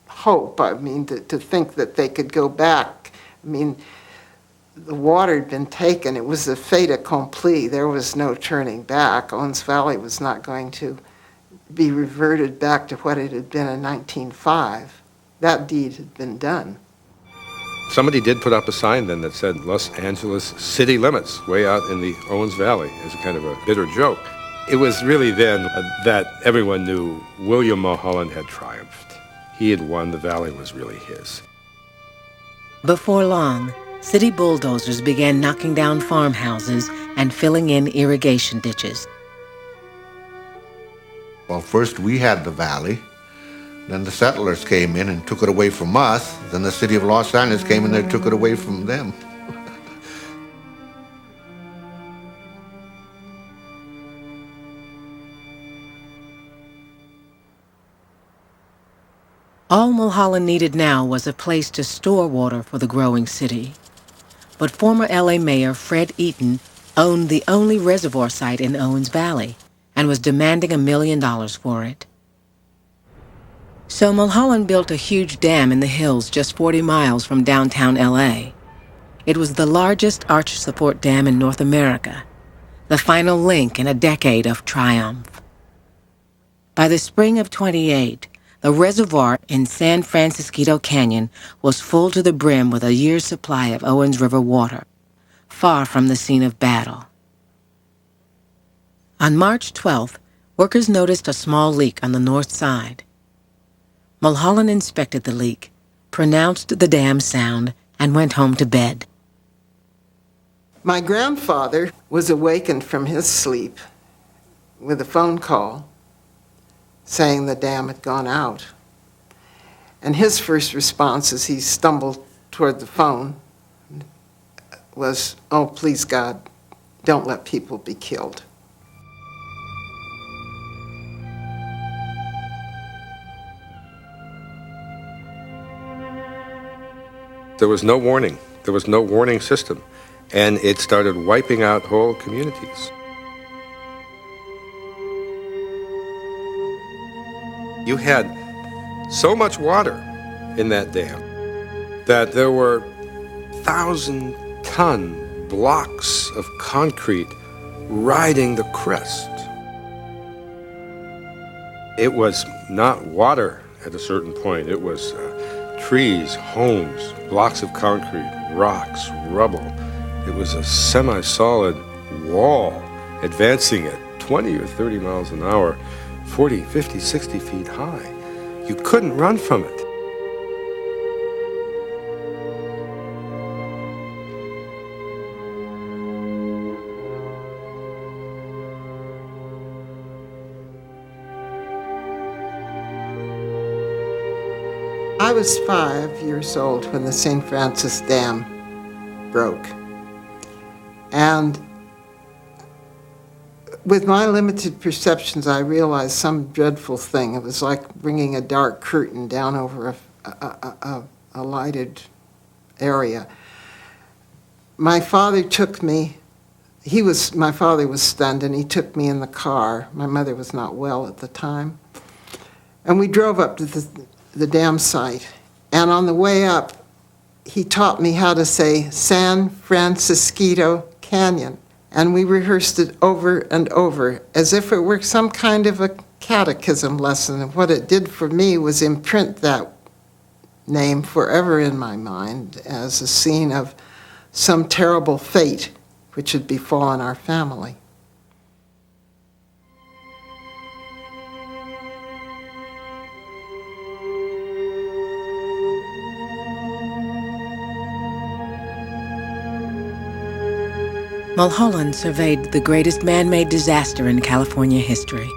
hope, I mean, to think that they could go back. I mean, the water had been taken. It was a fait accompli. There was no turning back. Owens Valley was not going to be reverted back to what it had been in 1905. That deed had been done. Somebody did put up a sign then that said Los Angeles city limits, way out in the Owens Valley, as a kind of a bitter joke. It was really then that everyone knew William Mulholland had triumphed. He had won. The valley was really his. Before long, city bulldozers began knocking down farmhouses and filling in irrigation ditches. Well, first we had the valley. Then the settlers came in and took it away from us. Then the city of Los Angeles came in there and took it away from them. All Mulholland needed now was a place to store water for the growing city. But former LA Mayor Fred Eaton owned the only reservoir site in Owens Valley and was demanding $1 million for it. So Mulholland built a huge dam in the hills just 40 miles from downtown LA. It was the largest arch support dam in North America, the final link in a decade of triumph. By the spring of '28, the reservoir in San Francisco Canyon was full to the brim with a year's supply of Owens River water, far from the scene of battle. On March 12th, workers noticed a small leak on the north side. Mulholland inspected the leak, pronounced the dam sound, and went home to bed. My grandfather was awakened from his sleep with a phone call saying the dam had gone out. And his first response as he stumbled toward the phone was, "Oh, please God, don't let people be killed." There was no warning. There was no warning system. And it started wiping out whole communities. You had so much water in that dam that there were 1,000-ton blocks of concrete riding the crest. It was not water at a certain point. It was trees, homes, blocks of concrete, rocks, rubble. It was a semi-solid wall advancing at 20 or 30 miles an hour, 40, 50, 60 feet high. You couldn't run from it. I was 5 years old when the St. Francis Dam broke. And with my limited perceptions, I realized some dreadful thing. It was like bringing a dark curtain down over a lighted area. My father took me, my father was stunned, and he took me in the car. My mother was not well at the time. And we drove up to the dam site. And on the way up, he taught me how to say San Francisco Canyon. And we rehearsed it over and over as if it were some kind of a catechism lesson. And what it did for me was imprint that name forever in my mind as a scene of some terrible fate which had befallen our family. Mulholland surveyed the greatest man-made disaster in California history.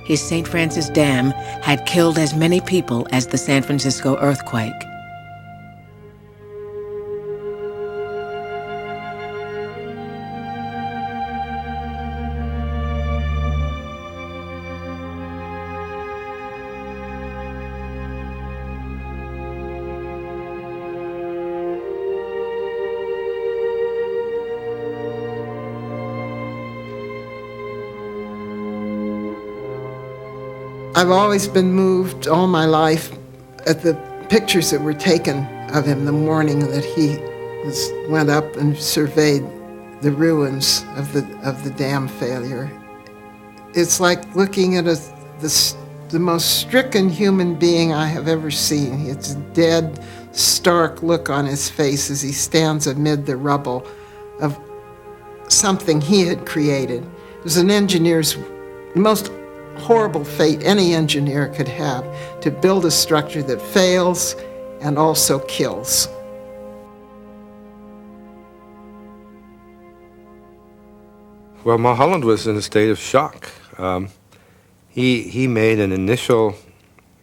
His St. Francis Dam had killed as many people as the San Francisco earthquake. I've always been moved all my life at the pictures that were taken of him the morning that he went up and surveyed the ruins of the dam failure. It's like looking at the most stricken human being I have ever seen. It's a dead, stark look on his face as he stands amid the rubble of something he had created. It was an engineer's most horrible fate any engineer could have, to build a structure that fails and also kills. Well, Mulholland was in a state of shock. He made an initial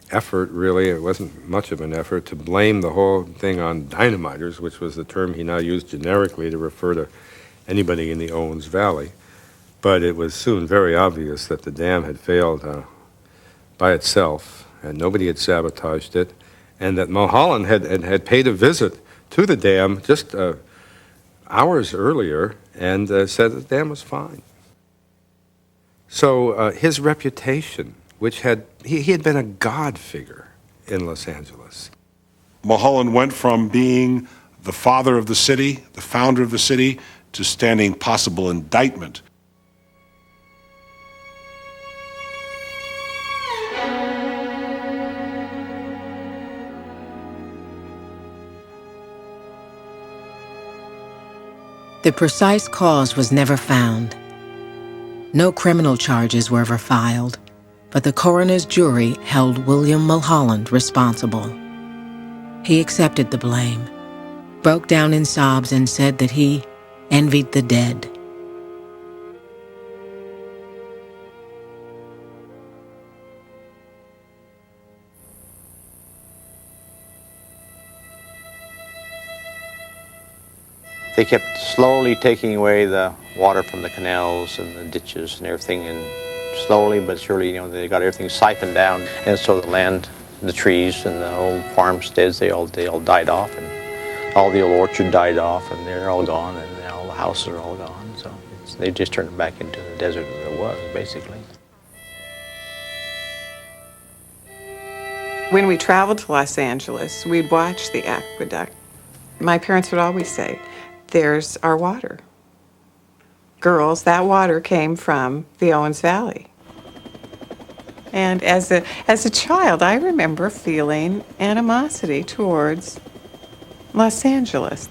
effort, really, it wasn't much of an effort, to blame the whole thing on dynamiters, which was the term he now used generically to refer to anybody in the Owens Valley. But it was soon very obvious that the dam had failed by itself, and nobody had sabotaged it, and that Mulholland had paid a visit to the dam just hours earlier and said the dam was fine. So his reputation, which he had been a god figure in Los Angeles. Mulholland went from being the father of the city, the founder of the city, to standing possible indictment. The precise cause was never found. No criminal charges were ever filed, but the coroner's jury held William Mulholland responsible. He accepted the blame, broke down in sobs, and said that he envied the dead. They kept slowly taking away the water from the canals and the ditches and everything, and slowly but surely, they got everything siphoned down. And so the land, the trees, and the old farmsteads, they all died off, and all the old orchard died off, and they're all gone, and all the houses are all gone. So they just turned it back into the desert that it was, basically. When we traveled to Los Angeles, we'd watch the aqueduct. My parents would always say, "There's our water. Girls, that water came from the Owens Valley." And as a child, I remember feeling animosity towards Los Angeles.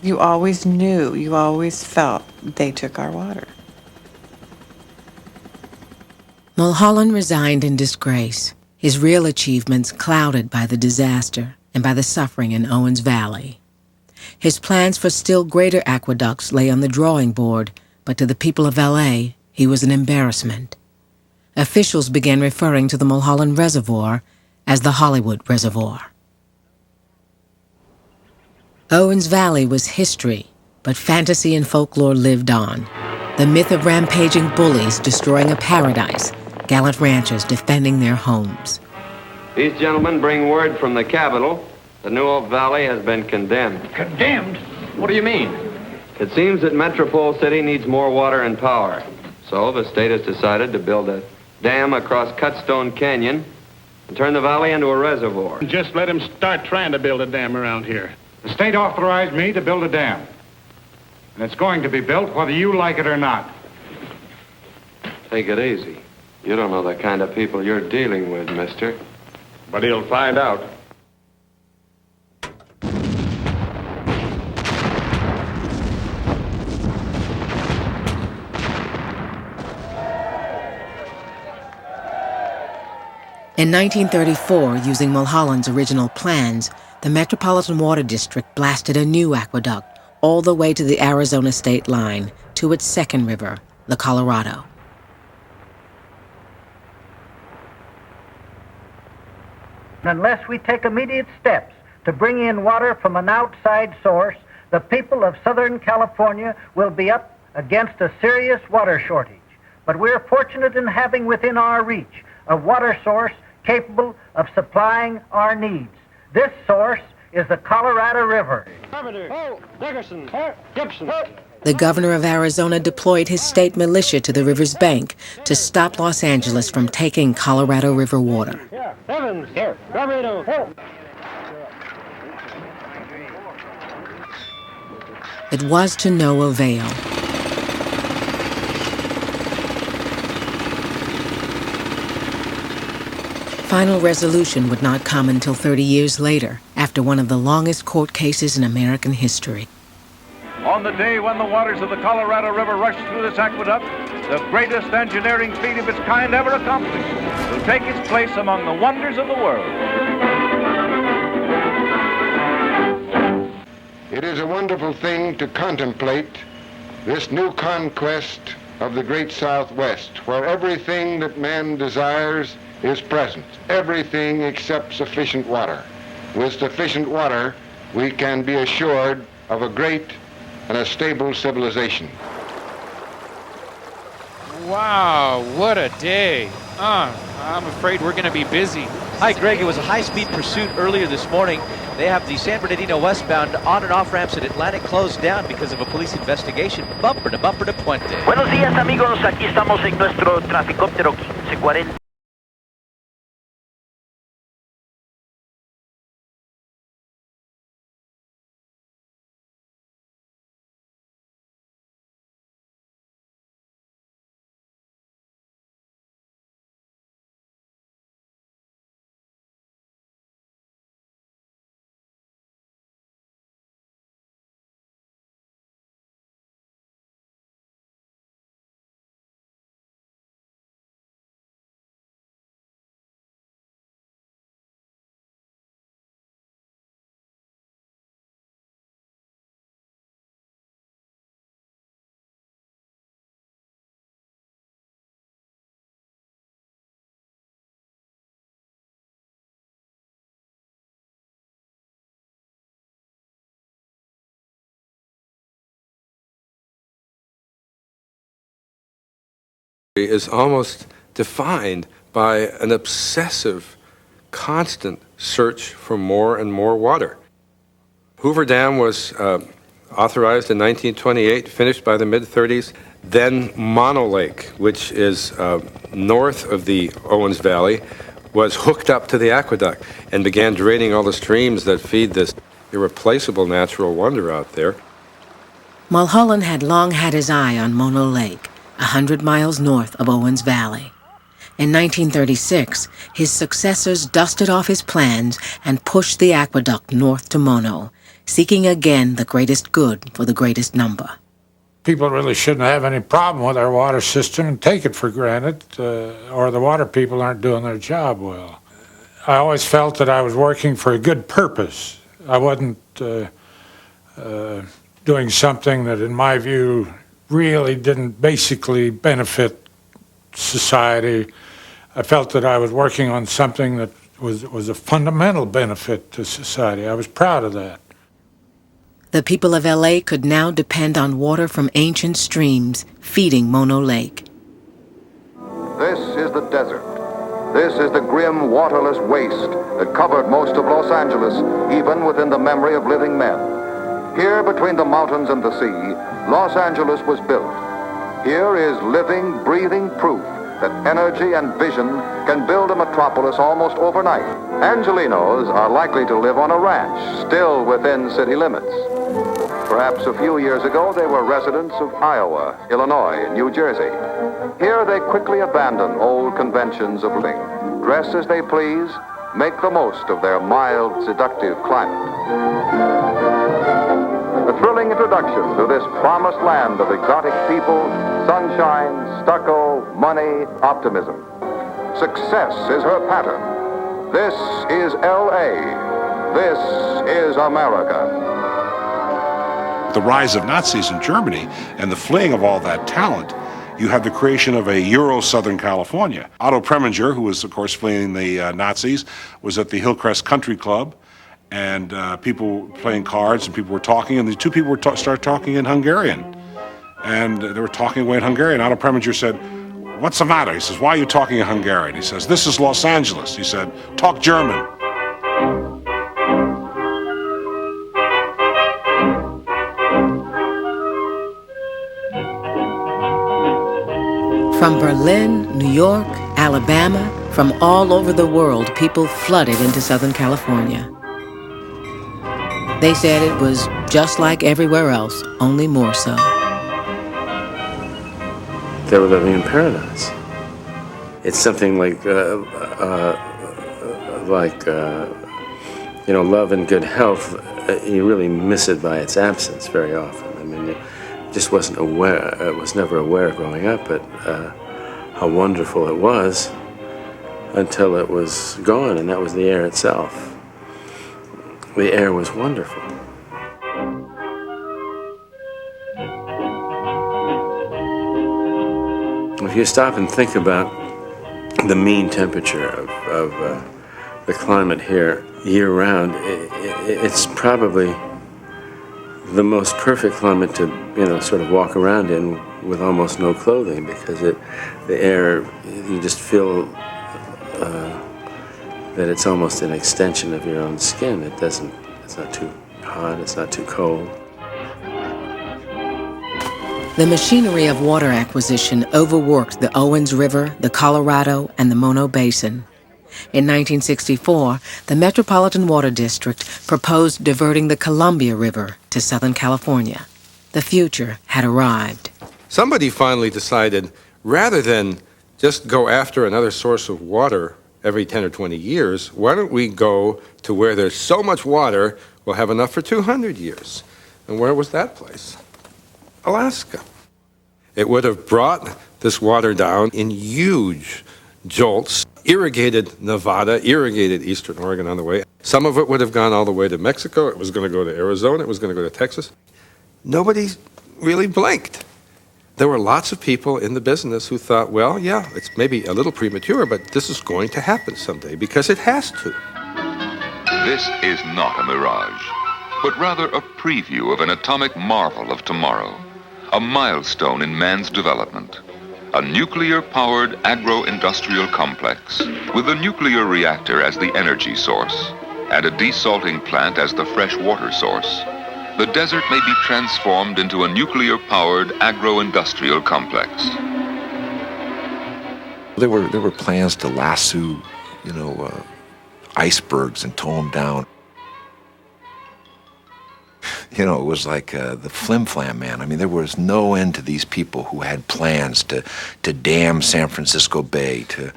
You always knew, you always felt they took our water. Mulholland resigned in disgrace, his real achievements clouded by the disaster and by the suffering in Owens Valley. His plans for still greater aqueducts lay on the drawing board, but to the people of L.A., he was an embarrassment. Officials began referring to the Mulholland Reservoir as the Hollywood Reservoir. Owens Valley was history, but fantasy and folklore lived on. The myth of rampaging bullies destroying a paradise, gallant ranchers defending their homes. These gentlemen bring word from the Capitol. The New Oak Valley has been condemned. Condemned? What do you mean? It seems that Metropole City needs more water and power. So the state has decided to build a dam across Cutstone Canyon and turn the valley into a reservoir. Just let him start trying to build a dam around here. The state authorized me to build a dam. And it's going to be built whether you like it or not. Take it easy. You don't know the kind of people you're dealing with, mister. But he'll find out. In 1934, using Mulholland's original plans, the Metropolitan Water District blasted a new aqueduct all the way to the Arizona state line, to its second river, the Colorado. Unless we take immediate steps to bring in water from an outside source, the people of Southern California will be up against a serious water shortage. But we're fortunate in having within our reach a water source capable of supplying our needs. This source is the Colorado River. The governor of Arizona deployed his state militia to the river's bank to stop Los Angeles from taking Colorado River water. It was to no avail. Final resolution would not come until 30 years later, after one of the longest court cases in American history. On the day when the waters of the Colorado River rushed through this aqueduct, the greatest engineering feat of its kind ever accomplished will take its place among the wonders of the world. It is a wonderful thing to contemplate this new conquest of the great Southwest, where everything that man desires is present, everything except sufficient water. With sufficient water, we can be assured of a great and a stable civilization. Wow, what a day. I'm afraid we're going to be busy. Hi, Greg. It was a high-speed pursuit earlier this morning. They have the San Bernardino westbound on- and off-ramps at Atlantic closed down because of a police investigation. Bumper to Puente. Buenos días, amigos. Aquí estamos en nuestro traficóptero 1540. Is almost defined by an obsessive, constant search for more and more water. Hoover Dam was authorized in 1928, finished by the mid-30s. Then Mono Lake, which is north of the Owens Valley, was hooked up to the aqueduct and began draining all the streams that feed this irreplaceable natural wonder out there. Mulholland had long had his eye on Mono Lake, 100 miles north of Owens Valley. In 1936, his successors dusted off his plans and pushed the aqueduct north to Mono, seeking again the greatest good for the greatest number. People really shouldn't have any problem with our water system and take it for granted, or the water people aren't doing their job well. I always felt that I was working for a good purpose. I wasn't doing something that, in my view, really didn't basically benefit society. I felt that I was working on something that was a fundamental benefit to society. I was proud of that. The people of LA could now depend on water from ancient streams feeding Mono Lake. This is the desert. This is the grim, waterless waste that covered most of Los Angeles, even within the memory of living men. Here, between the mountains and the sea, Los Angeles was built. Here is living, breathing proof that energy and vision can build a metropolis almost overnight. Angelinos are likely to live on a ranch, still within city limits. Perhaps a few years ago, they were residents of Iowa, Illinois, and New Jersey. Here, they quickly abandon old conventions of living, dress as they please, make the most of their mild, seductive climate. A thrilling introduction to this promised land of exotic people, sunshine, stucco, money, optimism. Success is her pattern. This is L.A. This is America. The rise of Nazis in Germany and the fleeing of all that talent, you have the creation of a Euro-Southern California. Otto Preminger, who was, of course, fleeing the Nazis, was at the Hillcrest Country Club, and people were playing cards, and people were talking, and the two people started talking in Hungarian. And they were talking away in Hungarian. Otto Preminger said, "What's the matter?" He says, "Why are you talking in Hungarian?" He says, "This is Los Angeles." He said, "Talk German." From Berlin, New York, Alabama, from all over the world, people flooded into Southern California. They said it was just like everywhere else, only more so. They were living in paradise. It's something like love and good health. You really miss it by its absence very often. I mean, just wasn't aware, was never aware growing up, but how wonderful it was until it was gone, and that was the air itself. The air was wonderful. If you stop and think about the mean temperature of the climate here year-round, it's probably the most perfect climate to, sort of walk around in with almost no clothing, because the air, you just feel that it's almost an extension of your own skin. It's not too hot, it's not too cold. The machinery of water acquisition overworked the Owens River, the Colorado, and the Mono Basin. In 1964, the Metropolitan Water District proposed diverting the Columbia River to Southern California. The future had arrived. Somebody finally decided, rather than just go after another source of water every 10 or 20 years, why don't we go to where there's so much water, we'll have enough for 200 years. And where was that place? Alaska. It would have brought this water down in huge jolts, irrigated Nevada, irrigated eastern Oregon on the way. Some of it would have gone all the way to Mexico. It was going to go to Arizona. It was going to go to Texas. Nobody really blinked. There were lots of people in the business who thought, well, yeah, it's maybe a little premature, but this is going to happen someday because it has to. This is not a mirage, but rather a preview of an atomic marvel of tomorrow, a milestone in man's development. A nuclear-powered agro-industrial complex with a nuclear reactor as the energy source and a desalting plant as the fresh water source. The desert may be transformed into a nuclear-powered agro-industrial complex. There were plans to lasso, icebergs and tow them down. It was like the flim-flam, man. I mean, there was no end to these people who had plans to dam San Francisco Bay, to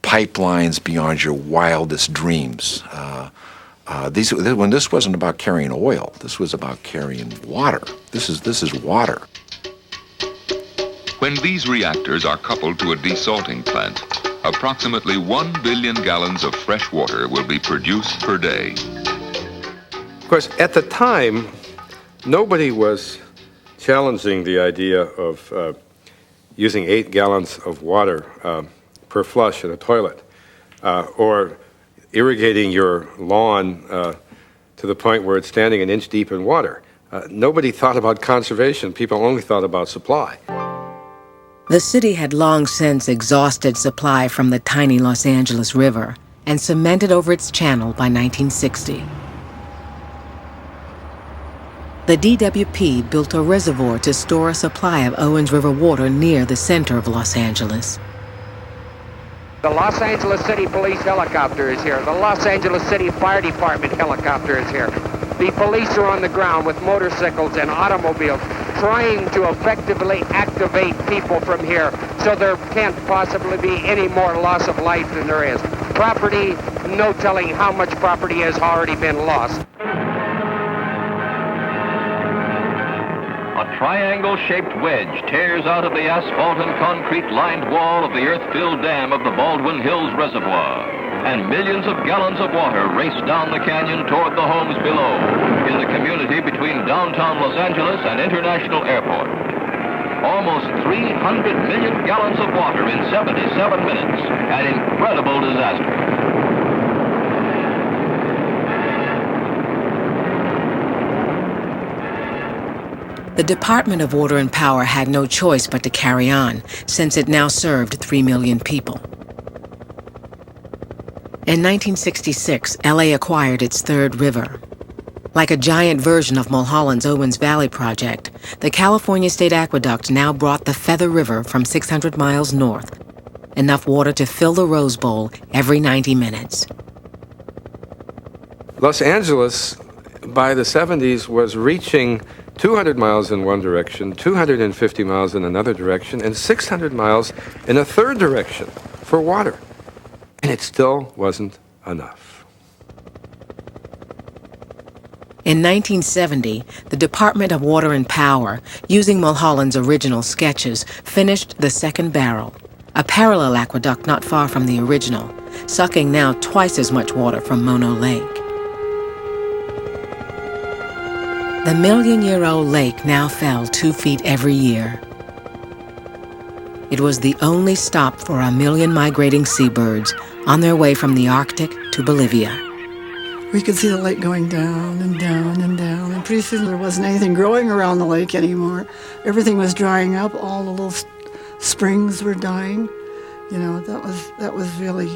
pipelines beyond your wildest dreams. When this wasn't about carrying oil, this was about carrying water. This is water. When these reactors are coupled to a desalting plant, approximately 1 billion gallons of fresh water will be produced per day. Of course, at the time, nobody was challenging the idea of using 8 gallons of water per flush in a toilet, or irrigating your lawn to the point where it's standing an inch deep in water. Nobody thought about conservation. People only thought about supply. The city had long since exhausted supply from the tiny Los Angeles River and cemented over its channel by 1960. The DWP built a reservoir to store a supply of Owens River water near the center of Los Angeles. The Los Angeles City Police helicopter is here. The Los Angeles City Fire Department helicopter is here. The police are on the ground with motorcycles and automobiles trying to effectively activate people from here so there can't possibly be any more loss of life than there is. Property, no telling how much property has already been lost. A triangle-shaped wedge tears out of the asphalt and concrete-lined wall of the earth-filled dam of the Baldwin Hills Reservoir. And millions of gallons of water race down the canyon toward the homes below, in the community between downtown Los Angeles and International Airport. Almost 300 million gallons of water in 77 minutes. An incredible disaster. The Department of Water and Power had no choice but to carry on, since it now served 3 million people. In 1966, LA acquired its third river. Like a giant version of Mulholland's Owens Valley project, the California State Aqueduct now brought the Feather River from 600 miles north, enough water to fill the Rose Bowl every 90 minutes. Los Angeles, by the 70s, was reaching 200 miles in one direction, 250 miles in another direction, and 600 miles in a third direction for water. And it still wasn't enough. In 1970, the Department of Water and Power, using Mulholland's original sketches, finished the second barrel, a parallel aqueduct not far from the original, sucking now twice as much water from Mono Lake. The million-year-old lake now fell 2 feet every year. It was the only stop for 1 million migrating seabirds on their way from the Arctic to Bolivia. We could see the lake going down and down and down, and pretty soon there wasn't anything growing around the lake anymore. Everything was drying up. All the little springs were dying. You know, that was really,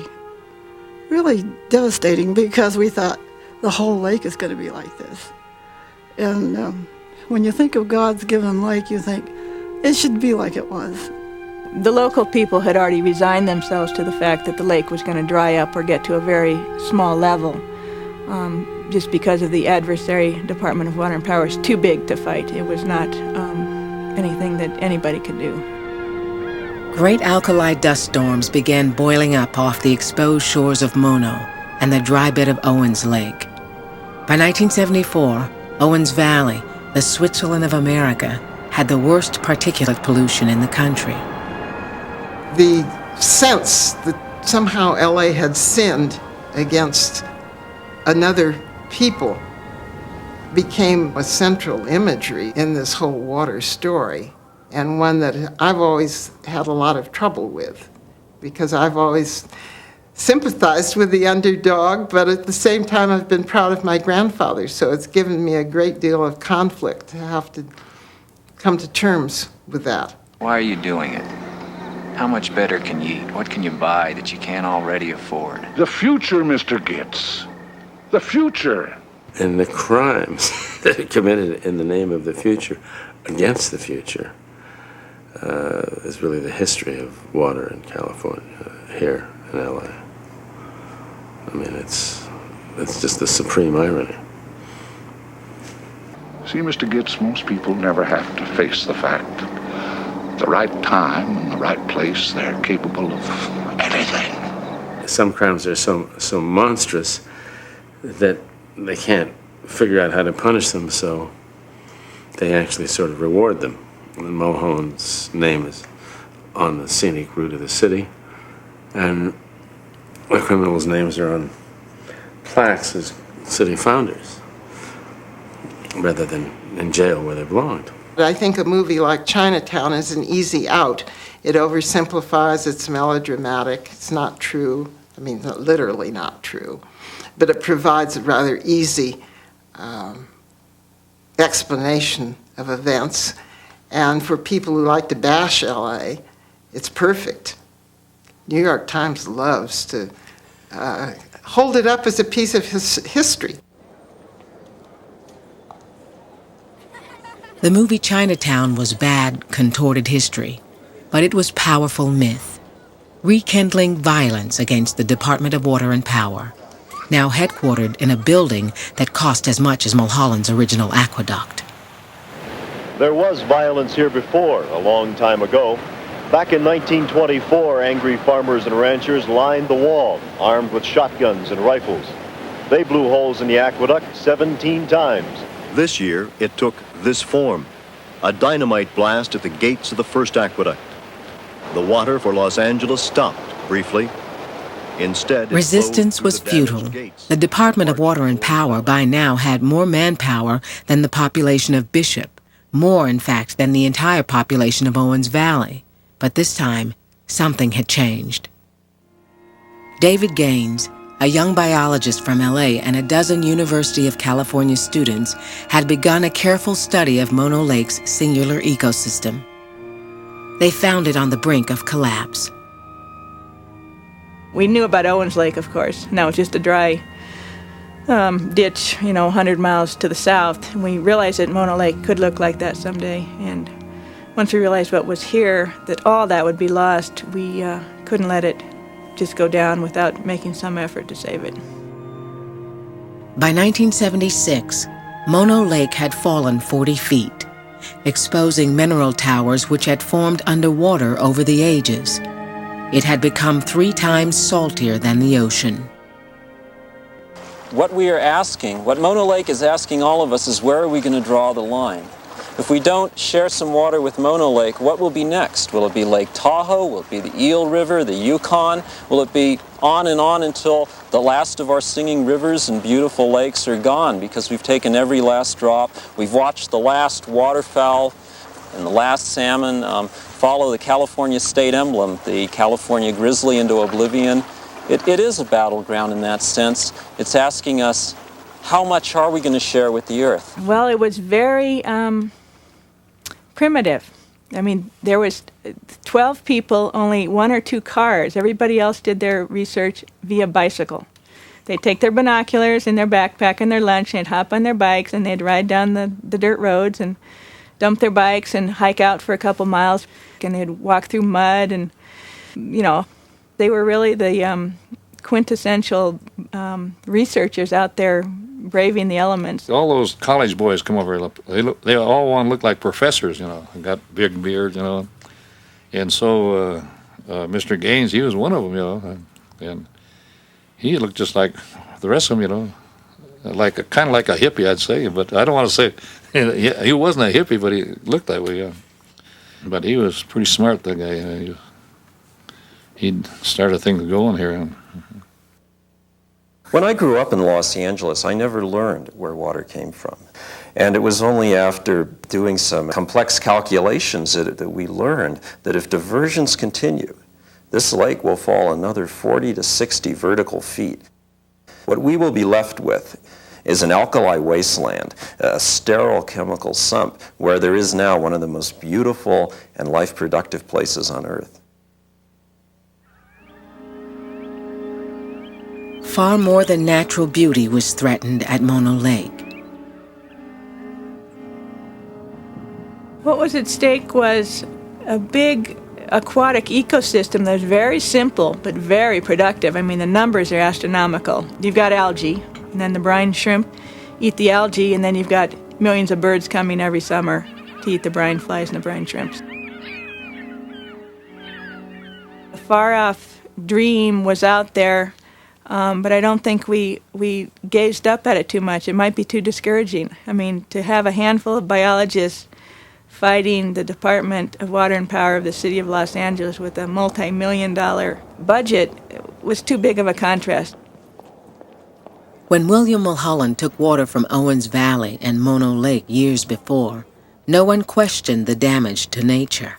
really devastating, because we thought the whole lake is going to be like this. And when you think of God's given lake, you think it should be like it was. The local people had already resigned themselves to the fact that the lake was going to dry up or get to a very small level, just because of the adversary. Department of Water and Power is too big to fight. It was not anything that anybody could do. Great alkali dust storms began boiling up off the exposed shores of Mono and the dry bed of Owens Lake. By 1974, Owens Valley, the Switzerland of America, had the worst particulate pollution in the country. The sense that somehow LA had sinned against another people became a central imagery in this whole water story, and one that I've always had a lot of trouble with, because I've always sympathized with the underdog, but at the same time I've been proud of my grandfather, so it's given me a great deal of conflict to have to come to terms with that. Why are you doing it? How much better can you eat? What can you buy that you can't already afford? The future, Mr. Gitz. The future. And the crimes that are committed in the name of the future, against the future, is really the history of water in California, here in LA. I mean, it's just the supreme irony. See, Mr. Gitz, most people never have to face the fact. At the right time and the right place, they're capable of anything. Some crimes are so monstrous that they can't figure out how to punish them, so they actually sort of reward them. And Mulholland's name is on the scenic route of the city, and the criminals' names are on plaques as city founders, rather than in jail where they belonged. I think a movie like Chinatown is an easy out. It oversimplifies, it's melodramatic, it's not true. I mean, literally not true. But it provides a rather easy explanation of events. And for people who like to bash LA, it's perfect. New York Times loves to hold it up as a piece of history. The movie Chinatown was bad, contorted history, but it was powerful myth, rekindling violence against the Department of Water and Power, now headquartered in a building that cost as much as Mulholland's original aqueduct. There was violence here before, a long time ago. Back in 1924, angry farmers and ranchers lined the wall, armed with shotguns and rifles. They blew holes in the aqueduct 17 times. This year, it took this form. a dynamite blast at the gates of the first aqueduct. The water for Los Angeles stopped briefly. Instead, Resistance was futile. The Department of Water and Power by now had more manpower than the population of Bishop, more, in fact, than the entire population of Owens Valley. But this time, something had changed. David Gaines, a young biologist from LA and a dozen University of California students, had begun a careful study of Mono Lake's singular ecosystem. They found it on the brink of collapse. We knew about Owens Lake, of course. Now it's just a dry ditch, 100 miles to the south. And we realized that Mono Lake could look like that someday. And once we realized what was here, that all that would be lost, we couldn't let it just go down without making some effort to save it. By 1976, Mono Lake had fallen 40 feet, exposing mineral towers which had formed underwater over the ages. It had become 3 times saltier than the ocean. What we are asking, what Mono Lake is asking all of us is, where are we going to draw the line? If we don't share some water with Mono Lake, what will be next? Will it be Lake Tahoe? Will it be the Eel River, the Yukon? Will it be on and on until the last of our singing rivers and beautiful lakes are gone because we've taken every last drop? We've watched the last waterfowl and the last salmon follow the California state emblem, the California grizzly, into oblivion. It is a battleground in that sense. It's asking us, how much are we going to share with the earth? Well, it was very primitive. I mean, there was 12 people, only 1 or 2 cars. Everybody else did their research via bicycle. They'd take their binoculars and their backpack and their lunch, and they'd hop on their bikes, and they'd ride down the dirt roads and dump their bikes and hike out for a couple miles. And they'd walk through mud, and, they were really the quintessential researchers out there braving the elements. All those college boys come over. They all want to look like professors, and got big beards, And so Mr. Gaines, he was one of them, and he looked just like the rest of them, kind of like a hippie, I'd say. But I don't want to say he wasn't a hippie, but he looked that way. Yeah. But he was pretty smart, that guy. He'd started things going here. When I grew up in Los Angeles, I never learned where water came from. And it was only after doing some complex calculations that we learned that if diversions continue, this lake will fall another 40 to 60 vertical feet. What we will be left with is an alkali wasteland, a sterile chemical sump, where there is now one of the most beautiful and life-productive places on Earth. Far more than natural beauty was threatened at Mono Lake. What was at stake was a big aquatic ecosystem that was very simple but very productive. I mean, the numbers are astronomical. You've got algae, and then the brine shrimp eat the algae, and then you've got millions of birds coming every summer to eat the brine flies and the brine shrimps. A far-off dream was out there, but I don't think we gazed up at it too much. It might be too discouraging. I mean, to have a handful of biologists fighting the Department of Water and Power of the City of Los Angeles with a multi-million-dollar budget was too big of a contrast. When William Mulholland took water from Owens Valley and Mono Lake years before, no one questioned the damage to nature.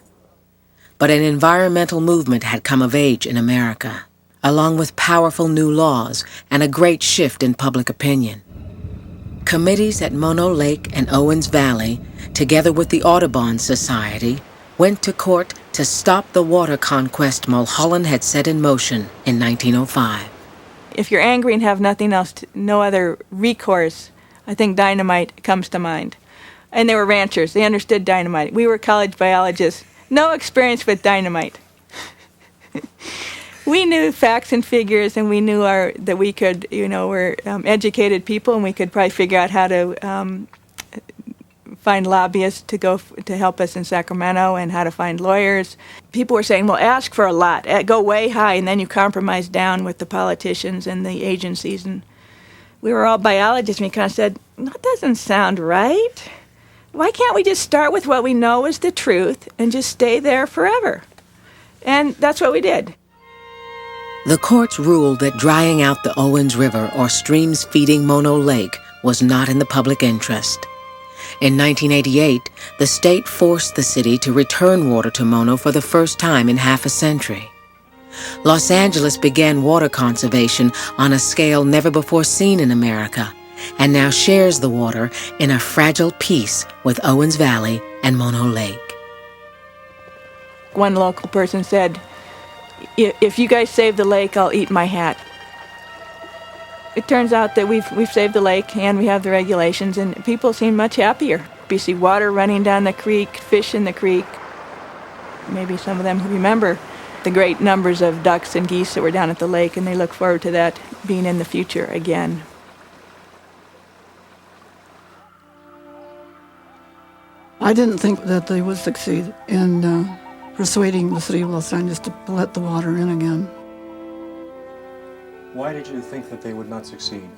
But an environmental movement had come of age in America, along with powerful new laws and a great shift in public opinion. Committees at Mono Lake and Owens Valley, together with the Audubon Society, went to court to stop the water conquest Mulholland had set in motion in 1905. If you're angry and have nothing else, no other recourse, I think dynamite comes to mind. And they were ranchers. They understood dynamite. We were college biologists. No experience with dynamite. We knew facts and figures, and we knew that we could, we're educated people, and we could probably figure out how to find lobbyists to help us in Sacramento, and how to find lawyers. People were saying, well, ask for a lot, go way high, and then you compromise down with the politicians and the agencies. And we were all biologists, and we kind of said, that doesn't sound right. why can't we just start with what we know is the truth and just stay there forever? And that's what we did. The courts ruled that drying out the Owens River or streams feeding Mono Lake was not in the public interest. In 1988, the state forced the city to return water to Mono for the first time in half a century. Los Angeles began water conservation on a scale never before seen in America, and now shares the water in a fragile peace with Owens Valley and Mono Lake. One local person said, if you guys save the lake, I'll eat my hat. It turns out that we've saved the lake and we have the regulations, and people seem much happier. You see water running down the creek, fish in the creek. Maybe some of them remember the great numbers of ducks and geese that were down at the lake, and they look forward to that being in the future again. I didn't think that they would succeed in persuading the city of Los Angeles to let the water in again. Why did you think that they would not succeed?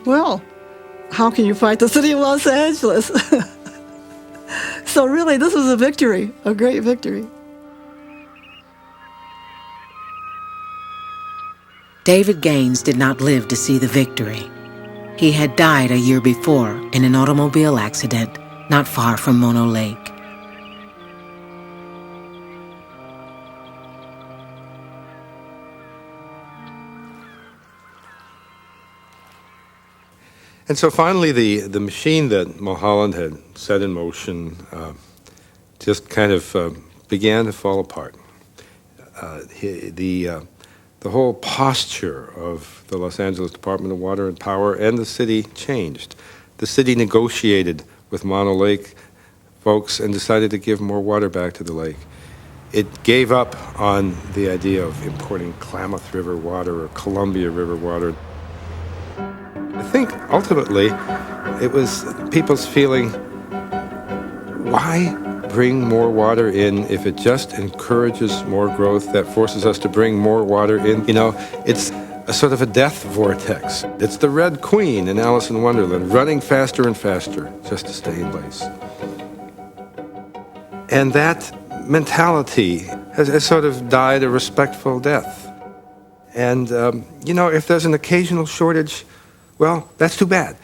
Well, how can you fight the city of Los Angeles? So really, this was a victory, a great victory. David Gaines did not live to see the victory. He had died a year before in an automobile accident not far from Mono Lake. And so finally, the machine that Mulholland had set in motion just kind of began to fall apart. The whole posture of the Los Angeles Department of Water and Power and the city changed. The city negotiated with Mono Lake folks and decided to give more water back to the lake. It gave up on the idea of importing Klamath River water or Columbia River water. I think ultimately it was people's feeling, why bring more water in if it just encourages more growth that forces us to bring more water in? You know, it's a sort of a death vortex. It's the Red Queen in Alice in Wonderland, running faster and faster just to stay in place. And that mentality has sort of died a respectful death. And, you know, if there's an occasional shortage, well, that's too bad.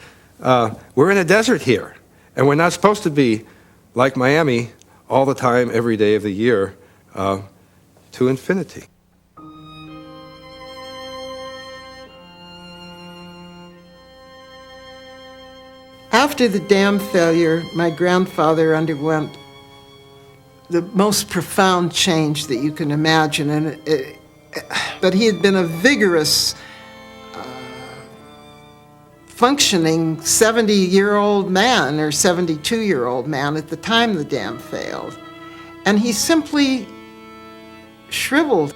We're in a desert here, and we're not supposed to be like Miami all the time, every day of the year, to infinity. After the dam failure, my grandfather underwent the most profound change that you can imagine, but he had been a vigorous, functioning 70-year-old man or 72-year-old man at the time the dam failed. And he simply shriveled.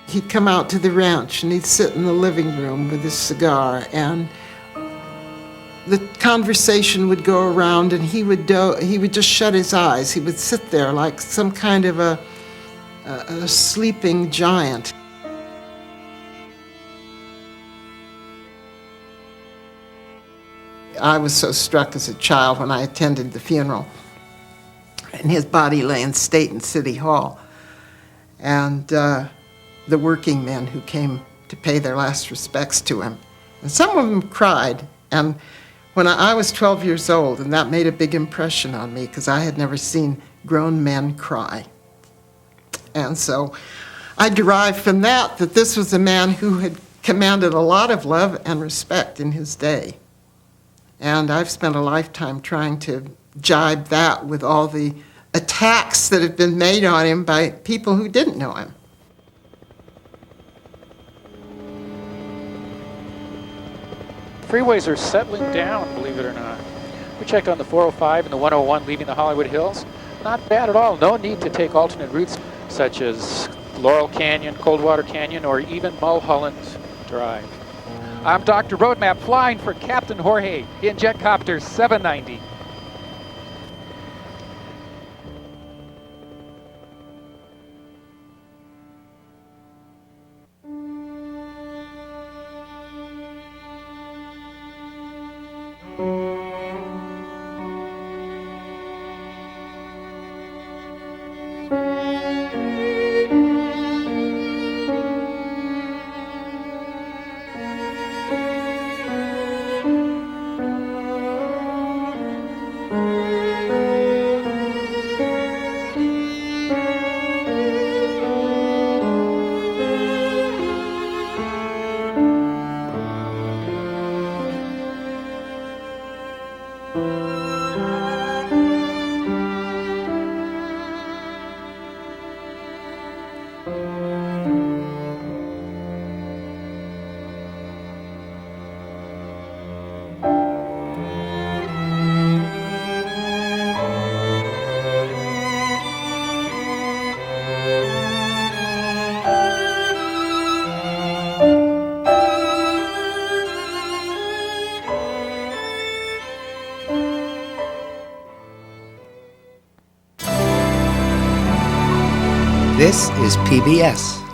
He'd come out to the ranch and he'd sit in the living room with his cigar, and the conversation would go around, and he would just shut his eyes. He would sit there like some kind of a sleeping giant. I was so struck as a child when I attended the funeral, and his body lay in state in City Hall. And the working men who came to pay their last respects to him. And some of them cried. And when I was 12 years old, and that made a big impression on me because I had never seen grown men cry. And so I derived from that this was a man who had commanded a lot of love and respect in his day. And I've spent a lifetime trying to jibe that with all the attacks that have been made on him by people who didn't know him. Freeways are settling down, believe it or not. We checked on the 405 and the 101 leaving the Hollywood Hills. Not bad at all. No need to take alternate routes such as Laurel Canyon, Coldwater Canyon, or even Mulholland Drive. I'm Dr. Roadmap, flying for Captain Jorge in Jetcopter 790. This is PBS.